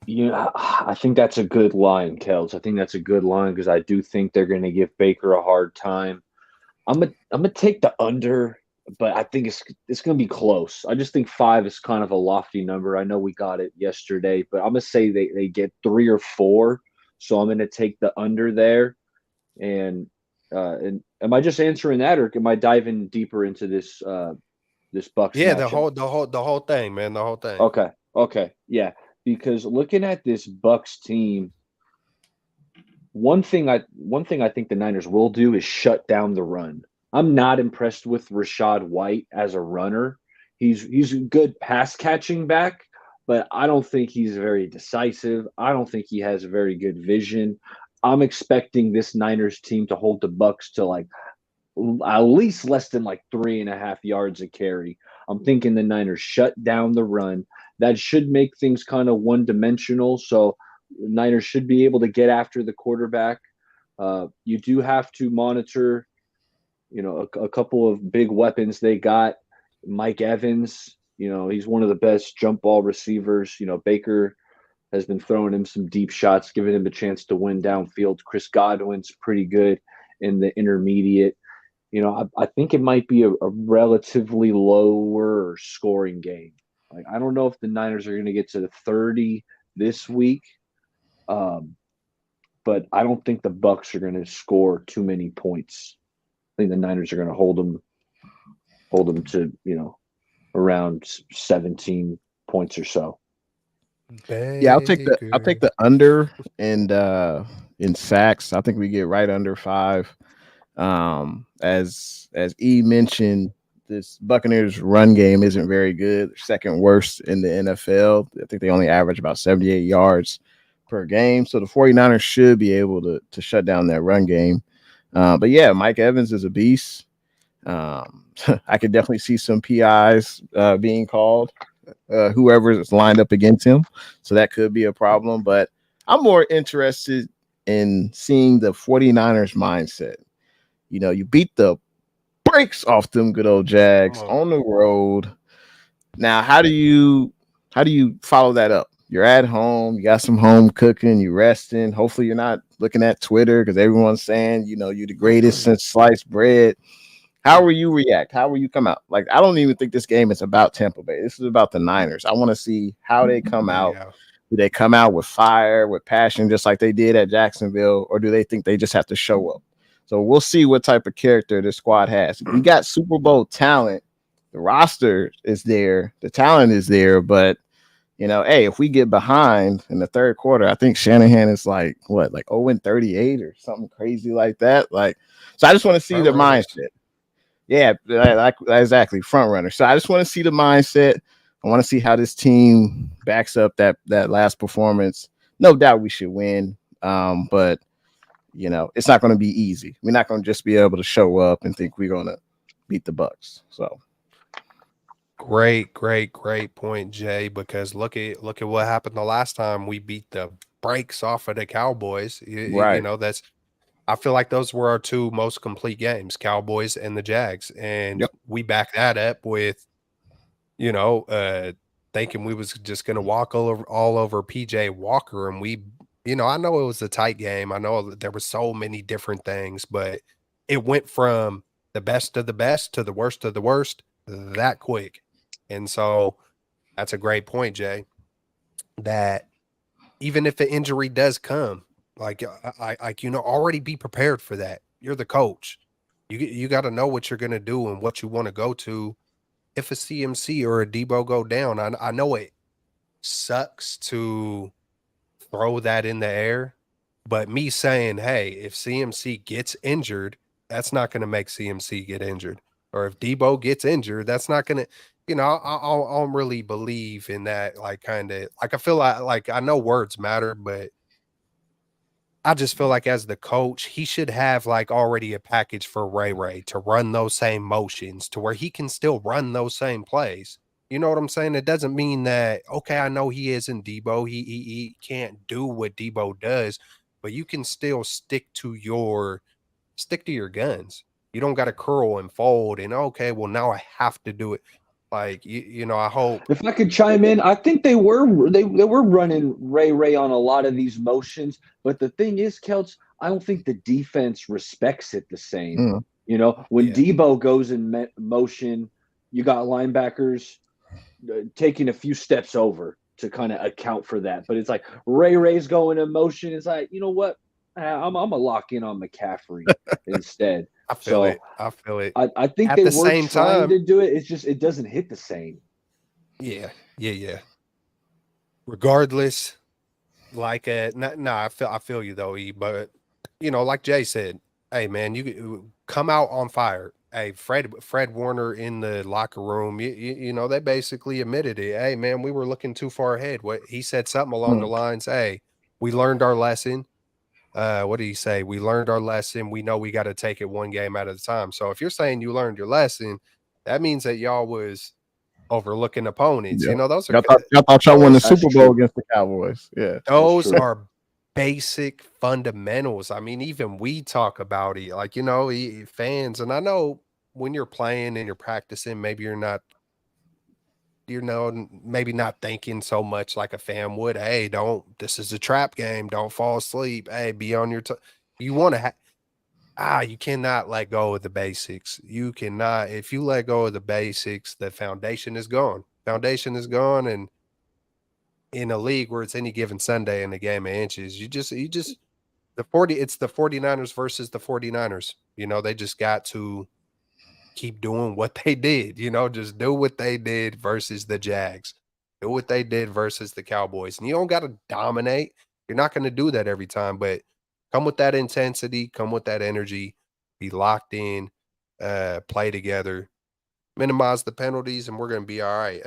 S4: I think that's a good line, Kels. I think that's a good line because I do think they're going to give Baker a hard time. I'm gonna take the under, but I think it's gonna be close. I just think 5 is kind of a lofty number. I know we got it yesterday, but I'm gonna say they get 3 or 4. So I'm gonna take the under there. And am I just answering that, or am I diving deeper into this Bucks?
S1: Yeah,
S4: matchup?
S1: the whole thing, man, the whole thing.
S4: Okay, yeah. Because looking at this Bucks team, one thing I think the Niners will do is shut down the run. I'm not impressed with Rachaad White as a runner. He's a good pass catching back, but I don't think he's very decisive. I don't think he has very good vision. I'm expecting this Niners team to hold the Bucks to like at least less than like 3.5 yards a carry. I'm thinking the Niners shut down the run. That should make things kind of one-dimensional. So Niners should be able to get after the quarterback. You do have to monitor, a couple of big weapons they got. Mike Evans, he's one of the best jump ball receivers. Baker has been throwing him some deep shots, giving him a chance to win downfield. Chris Godwin's pretty good in the intermediate. I think it might be a relatively lower scoring game. Like, I don't know if the Niners are going to get to the 30 this week. But I don't think the Bucks are going to score too many points. I think the Niners are going to hold them to, around 17 points or so.
S2: Yeah, I'll take the under and in sacks. I think we get right under 5. As E mentioned, this Buccaneers run game isn't very good. They're second worst in the NFL. I think they only average about 78 yards per game. So the 49ers should be able to shut down that run game. But yeah, Mike Evans is a beast. I could definitely see some PIs being called, whoever is lined up against him. So that could be a problem. But I'm more interested in seeing the 49ers mindset. You know, you beat the brakes off them good old Jags on the road. Now, how do you follow that up? You're at home, you got some home cooking, you resting. Hopefully, you're not looking at Twitter because everyone's saying, you know, you're the greatest since sliced bread. How will you react? How will you come out? Like, I don't even think this game is about Tampa Bay. This is about the Niners. I want to see how they come out.
S1: Yeah.
S2: Do they come out with fire, with passion, just like they did at Jacksonville, or do they think they just have to show up? So we'll see what type of character this squad has. We got Super Bowl talent. The roster is there. The talent is there. But, you know, hey, if we get behind in the third quarter, I think Shanahan is like 0-38 or something crazy like that. Like, so I just want to see the mindset. Yeah, like exactly, front runner. So I just want to see the mindset. I want to see how this team backs up that last performance. No doubt we should win, but you know it's not going to be easy. We're not going to just be able to show up and think we're going to beat the Bucs. So
S1: great point, Jay. Because look at what happened the last time we beat the brakes off of the Cowboys. You know that's. I feel like those were our two most complete games, Cowboys and the Jags. And we backed that up with, you know, thinking we was just going to walk all over PJ Walker. And we, you know, I know it was a tight game. I know that there were so many different things, but it went from the best of the best to the worst of the worst that quick. And so that's a great point, Jay, that even if an injury does come, like you know, already be prepared for that. You're the coach. You got to know what you're gonna do and what you want to go to. If a CMC or a Debo go down, I know it sucks to throw that in the air, but me saying, hey, if CMC gets injured, that's not going to make CMC get injured. Or if Debo gets injured, that's not going to, you know, I don't really believe in that. Like, kind of like, I feel like I know words matter, but I just feel like as the coach, he should have like already a package for Ray to run those same motions to where he can still run those same plays. You know what I'm saying? It doesn't mean that, okay, I know he isn't Debo. He can't do what Debo does, but you can still stick to your guns. You don't got to curl and fold and okay, well now I have to do it. Like you know, I hope.
S4: If I could chime in, I think they were running Ray on a lot of these motions, but the thing is, Kelch, I don't think the defense respects it the same. You know, when Debo goes in motion, you got linebackers taking a few steps over to kind of account for that. But it's like Ray's going in motion. It's like, you know what? I'm gonna lock in on McCaffrey instead.
S1: I feel it. I feel it.
S4: I think they were trying to do it. It's just it doesn't hit the same.
S1: Yeah. Regardless, like I feel you though, E. But you know, like Jay said, hey man, you come out on fire. Hey, Fred Warner in the locker room, you know, they basically admitted it. Hey man, we were looking too far ahead. What he said something along the lines, hey, we learned our lesson. What did he say? We learned our lesson. We know we got to take it one game at a time. So if you're saying you learned your lesson, that means that y'all was overlooking opponents. You know, those are
S2: y'all thought y'all won the Super Bowl against the Cowboys. Yeah.
S1: Those are basic fundamentals. I mean, even we talk about it, like, you know, fans, and I know when you're playing and you're practicing, maybe you're not, you know, maybe not thinking so much like a fan would. Hey, this is a trap game. Don't fall asleep. Hey, be on your you want to you cannot let go of the basics. You cannot, if you let go of the basics, the foundation is gone. Foundation is gone. And in a league where it's any given Sunday in a game of inches, it's the 49ers versus the 49ers. You know, they just got to keep doing what they did, you know, just do what they did versus the Jags, do what they did versus the Cowboys. And you don't got to dominate. You're not going to do that every time, but come with that intensity, come with that energy, be locked in, play together, minimize the penalties, and we're going to be all right.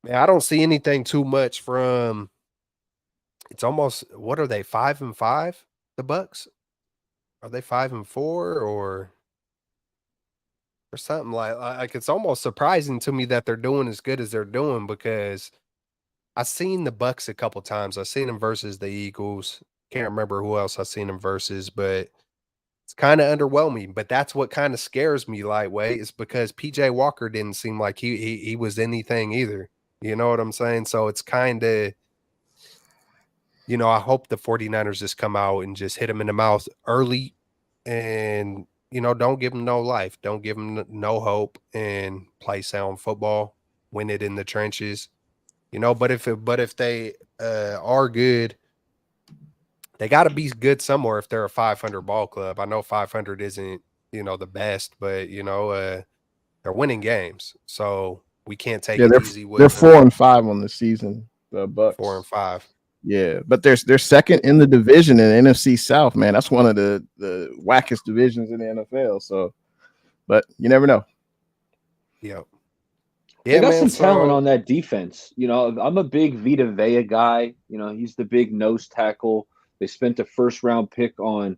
S1: Man, I don't see anything too much from, it's almost, what are they, 5-5, the Bucs? Are they 5-4 or? or something like it's almost surprising to me that they're doing as good as they're doing because I've seen the Bucks a couple times. I've seen them versus the Eagles. Can't remember who else I've seen them versus, but it's kind of underwhelming. But that's what kind of scares me, lightweight, is because PJ Walker didn't seem like he was anything either. You know what I'm saying? So it's kind of, I hope the 49ers just come out and just hit them in the mouth early and, don't give them no life. Don't give them no hope and play sound football, win it in the trenches. But if they are good, they got to be good somewhere if they're a 500 ball club. I know 500 isn't, the best, but, they're winning games. So we can't take it easy with
S2: them. They're 4-5 on the season, the Bucks.
S1: 4-5.
S2: Yeah, but they're second in the division in the NFC South, man. That's one of the wackest divisions in the NFL. So, but you never know.
S1: Yep.
S4: Yeah, they got some talent on that defense. I'm a big Vita Vea guy. He's the big nose tackle. They spent a first-round pick on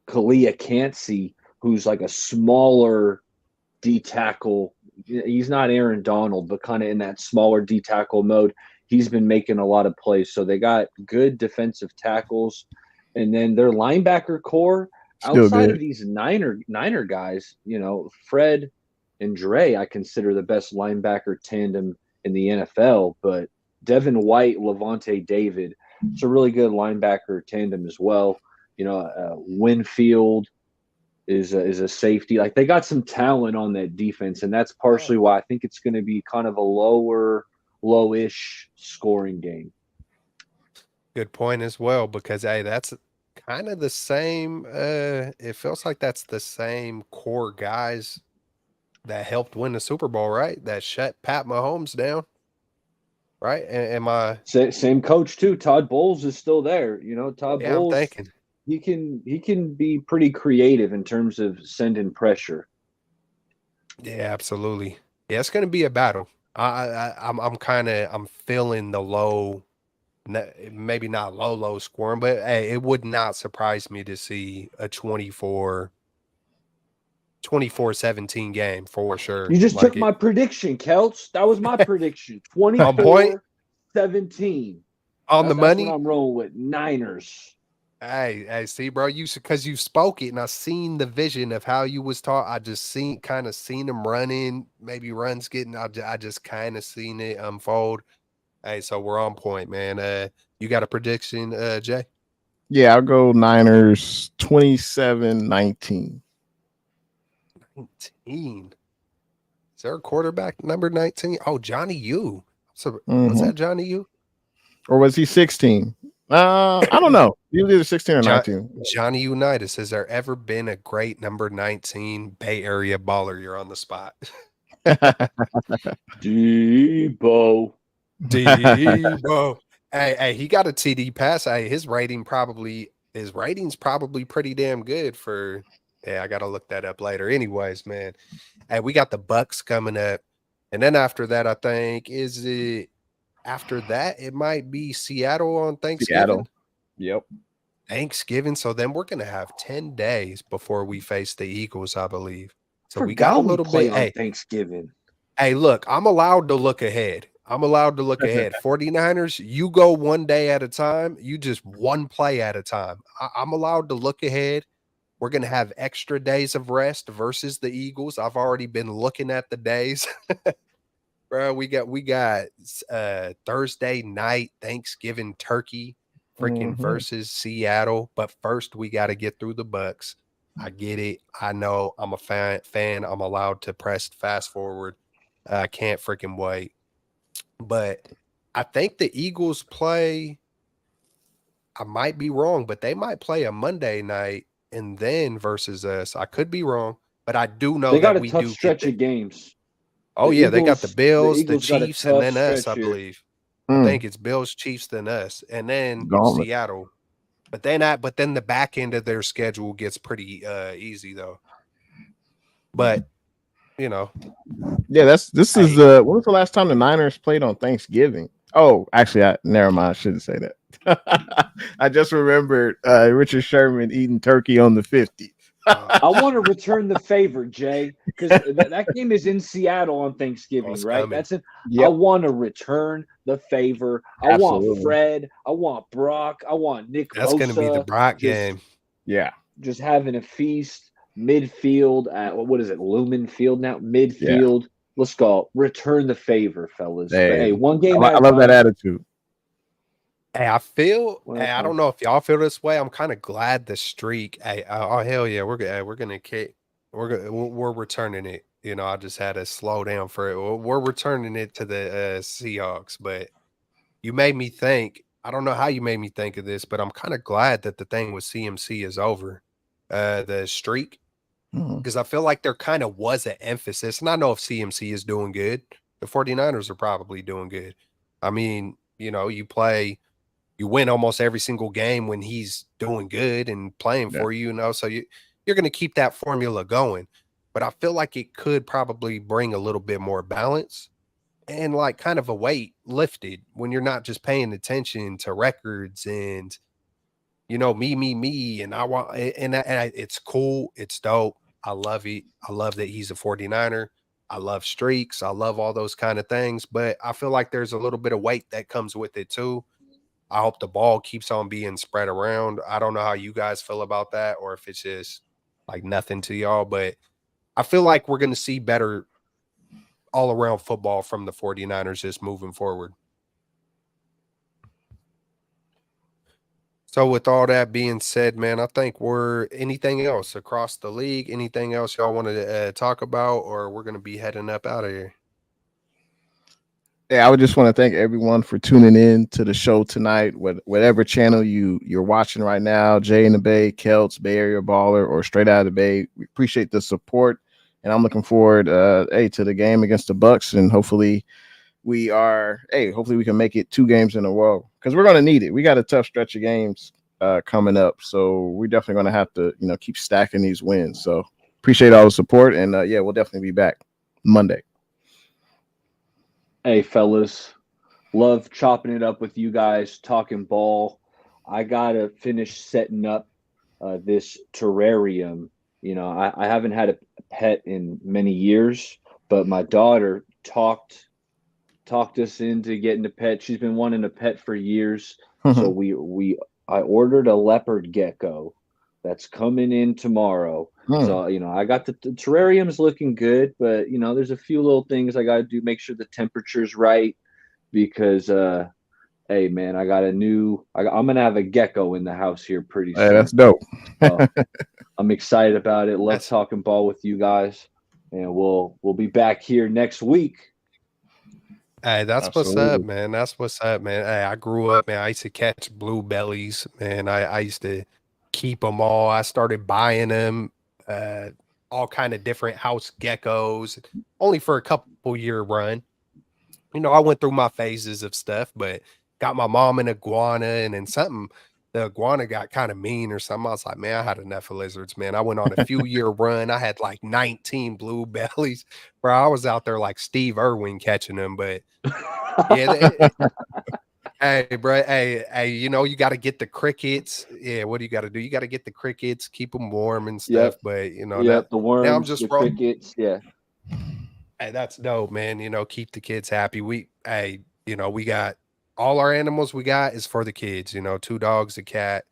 S4: Kalia Cansey, who's like a smaller D tackle. He's not Aaron Donald, but kind of in that smaller D tackle mode. He's been making a lot of plays. So they got good defensive tackles. And then their linebacker core, outside of these Niner guys, Fred and Dre, I consider the best linebacker tandem in the NFL. But Devin White, Levante David, it's a really good linebacker tandem as well. Winfield is a safety. Like, they got some talent on that defense, and that's partially why I think it's going to be kind of a lowish scoring game.
S1: Good point as well, because that's kind of the same. It feels like that's the same core guys that helped win the Super Bowl, right? That shut Pat Mahomes down, right? Am I
S4: same coach too? Todd Bowles is still there. Todd Bowles.
S1: I'm thinking
S4: he can be pretty creative in terms of sending pressure.
S1: Yeah, absolutely. Yeah, it's going to be a battle. I'm feeling the low, maybe not low scoring, but hey, it would not surprise me to see a 24-17 game for sure.
S4: You just took my prediction, Kelch. That was my prediction. 24-17.
S1: On the money.
S4: That's what I'm rolling with. Niners.
S1: Hey, see, bro, because you spoke it, and I seen the vision of how you was taught. I just seen them running, maybe runs getting. I just kind of seen it unfold. Hey, so we're on point, man. You got a prediction, Jay?
S2: Yeah, I'll go Niners 27-19.
S1: 19. Is there a quarterback number 19? Oh, Johnny U. So was that Johnny U?
S2: Or was he 16? I don't know. Either 16 or 19.
S1: Johnny Unitas. Has there ever been a great number 19 Bay Area baller? You're on the spot.
S4: Debo.
S1: Hey, he got a TD pass. Hey, his rating's probably pretty damn good for. Yeah, I gotta look that up later. Anyways, man. Hey, we got the Bucks coming up, and then after that, I think after that, it might be Seattle on Thanksgiving.
S2: Seattle. Yep.
S1: Thanksgiving. So then we're going to have 10 days before we face the Eagles, I believe. So we got a little bit
S4: on Thanksgiving.
S1: Hey, look, I'm allowed to look ahead. 49ers, you go one day at a time. You just one play at a time. I'm allowed to look ahead. We're going to have extra days of rest versus the Eagles. I've already been looking at the days. Bro, we got Thursday night Thanksgiving turkey versus Seattle. But first, we got to get through the Bucks. I get it. I know I'm a fan. I'm allowed to press fast forward. I can't freaking wait. But I think the Eagles play, I might be wrong, but they might play a Monday night and then versus us. I could be wrong, but I do know
S4: they got
S1: that
S4: a tough stretch of games.
S1: Oh, yeah, they got the Bills, the Chiefs, and then us, I believe. I think it's Bills, Chiefs, then us, and then Seattle. But then the back end of their schedule gets pretty easy, though. But,
S2: Yeah, this is when was the last time the Niners played on Thanksgiving? Oh, actually, never mind. I shouldn't say that. I just remembered Richard Sherman eating turkey on the 50.
S4: I want to return the favor, Jay, because that game is in Seattle on Thanksgiving, right?
S1: Coming.
S4: That's it.
S2: Yep.
S4: I want to return the favor. I
S2: Absolutely.
S4: want Fred. I want Brock. I want Nick
S1: That's going to be the
S4: Bosa.
S1: Brock game.
S2: Yeah.
S4: Just having a feast midfield at what is it, Lumen Field now? Midfield. Yeah. Let's go. Return the favor, fellas.
S2: Hey,
S4: but hey, one game.
S2: I love that attitude.
S1: Hey, I feel. Hey, I don't know if y'all feel this way. I'm kind of glad the streak. Hey, oh hell yeah, we're returning it. You know, I just had to slow down for it. We're returning it to the Seahawks. But you made me think. I don't know how you made me think of this, but I'm kind of glad that the thing with CMC is over. The streak, because I feel like there kind of was an emphasis, and I know if CMC is doing good, the 49ers are probably doing good. I mean, you know, you win almost every single game when he's doing good and playing for you, you know, so you're going to keep that formula going. But I feel like it could probably bring a little bit more balance and like kind of a weight lifted when you're not just paying attention to records and, you know, me, and I want, and it's cool. It's dope. I love it. I love that he's a 49er. I love streaks. I love all those kind of things, but I feel like there's a little bit of weight that comes with it too. I hope the ball keeps on being spread around. I don't know how you guys feel about that or if it's just like nothing to y'all, but I feel like we're going to see better all around football from the 49ers just moving forward. So with all that being said, man, I think anything else across the league, anything else y'all want to talk about, or we're going to be heading up out of here?
S2: Yeah, I would just want to thank everyone for tuning in to the show tonight. Whatever channel you're watching right now, Jay in the Bay, Celts, Bay Area Baller, or Straight Out of the Bay, we appreciate the support, and I'm looking forward, to the game against the Bucks, and hopefully we can make it 2 games in a row because we're going to need it. We got a tough stretch of games coming up, so we're definitely going to have to, keep stacking these wins. So appreciate all the support, and we'll definitely be back Monday.
S4: Hey, fellas, love chopping it up with you guys, talking ball. I got to finish setting up this terrarium. You know, I haven't had a pet in many years, but my daughter talked us into getting a pet. She's been wanting a pet for years. So I ordered a leopard gecko that's coming in tomorrow. So, I got the terrarium's looking good, but there's a few little things I got to do, make sure the temperature's right because hey man, I'm going to have a gecko in the house here pretty soon.
S2: That's dope.
S4: I'm excited about it. Love talking ball with you guys, and we'll be back here next week.
S1: Hey, that's Absolutely. What's up, man. That's what's up, man. Hey, I grew up, man. I used to catch blue bellies, man. I used to keep them all. I started buying them, all kind of different house geckos, only for a couple year run. I went through my phases of stuff, but got my mom an iguana, and then the iguana got kind of mean or something. I was like, man, I had enough of lizards, man. I went on a few year run. I had like 19 blue bellies, bro. I was out there like Steve Irwin catching them, but yeah. Hey, bro. Hey, you got to get the crickets. Yeah, what do you got to do? You got to get the crickets, keep them warm and stuff. Yep. But
S4: the worms,
S1: now I'm just
S4: the crickets. Yeah.
S1: Hey, that's dope, man. Keep the kids happy. We got all our animals we got is for the kids. 2 dogs, a cat.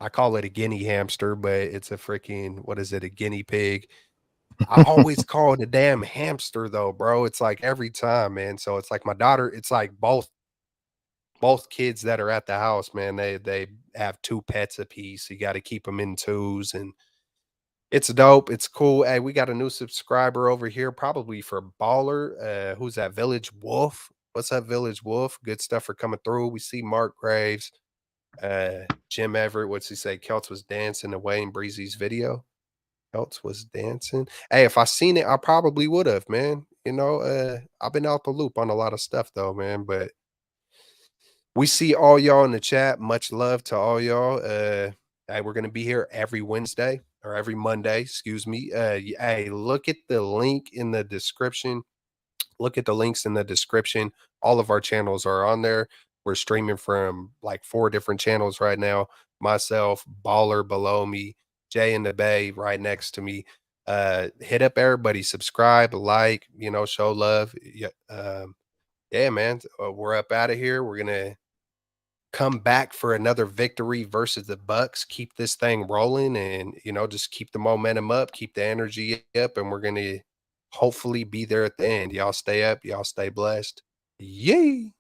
S1: I call it a guinea hamster, but it's a freaking, what is it? A guinea pig. I always call it a damn hamster though, bro. It's like every time, man. So it's like my daughter, it's like both kids that are at the house, man, they have 2 pets apiece. You got to keep them in 2s, and it's dope. It's cool. Hey, we got a new subscriber over here, probably for Baller. Who's that? Village Wolf. What's up, Village Wolf? Good stuff for coming through. We see Mark Graves, Jim Everett. What's he say? Celts was dancing away in Breezy's video. Celts was dancing. Hey, if I seen it, I probably would have, man. I've been out the loop on a lot of stuff though, man, but we see all y'all in the chat. Much love to all y'all. Hey, we're going to be here every Wednesday or every Monday, excuse me. Hey, look at the link in the description. Look at the links in the description. All of our channels are on there. We're streaming from like 4 different channels right now. Myself, Baller below me, Jay in the Bay right next to me. Hit up everybody, subscribe, like, show love. Yeah, man. We're up out of here. We're gonna come back for another victory versus the Bucks. Keep this thing rolling, and just keep the momentum up, keep the energy up, and we're gonna hopefully be there at the end. Y'all stay up. Y'all stay blessed. Yay.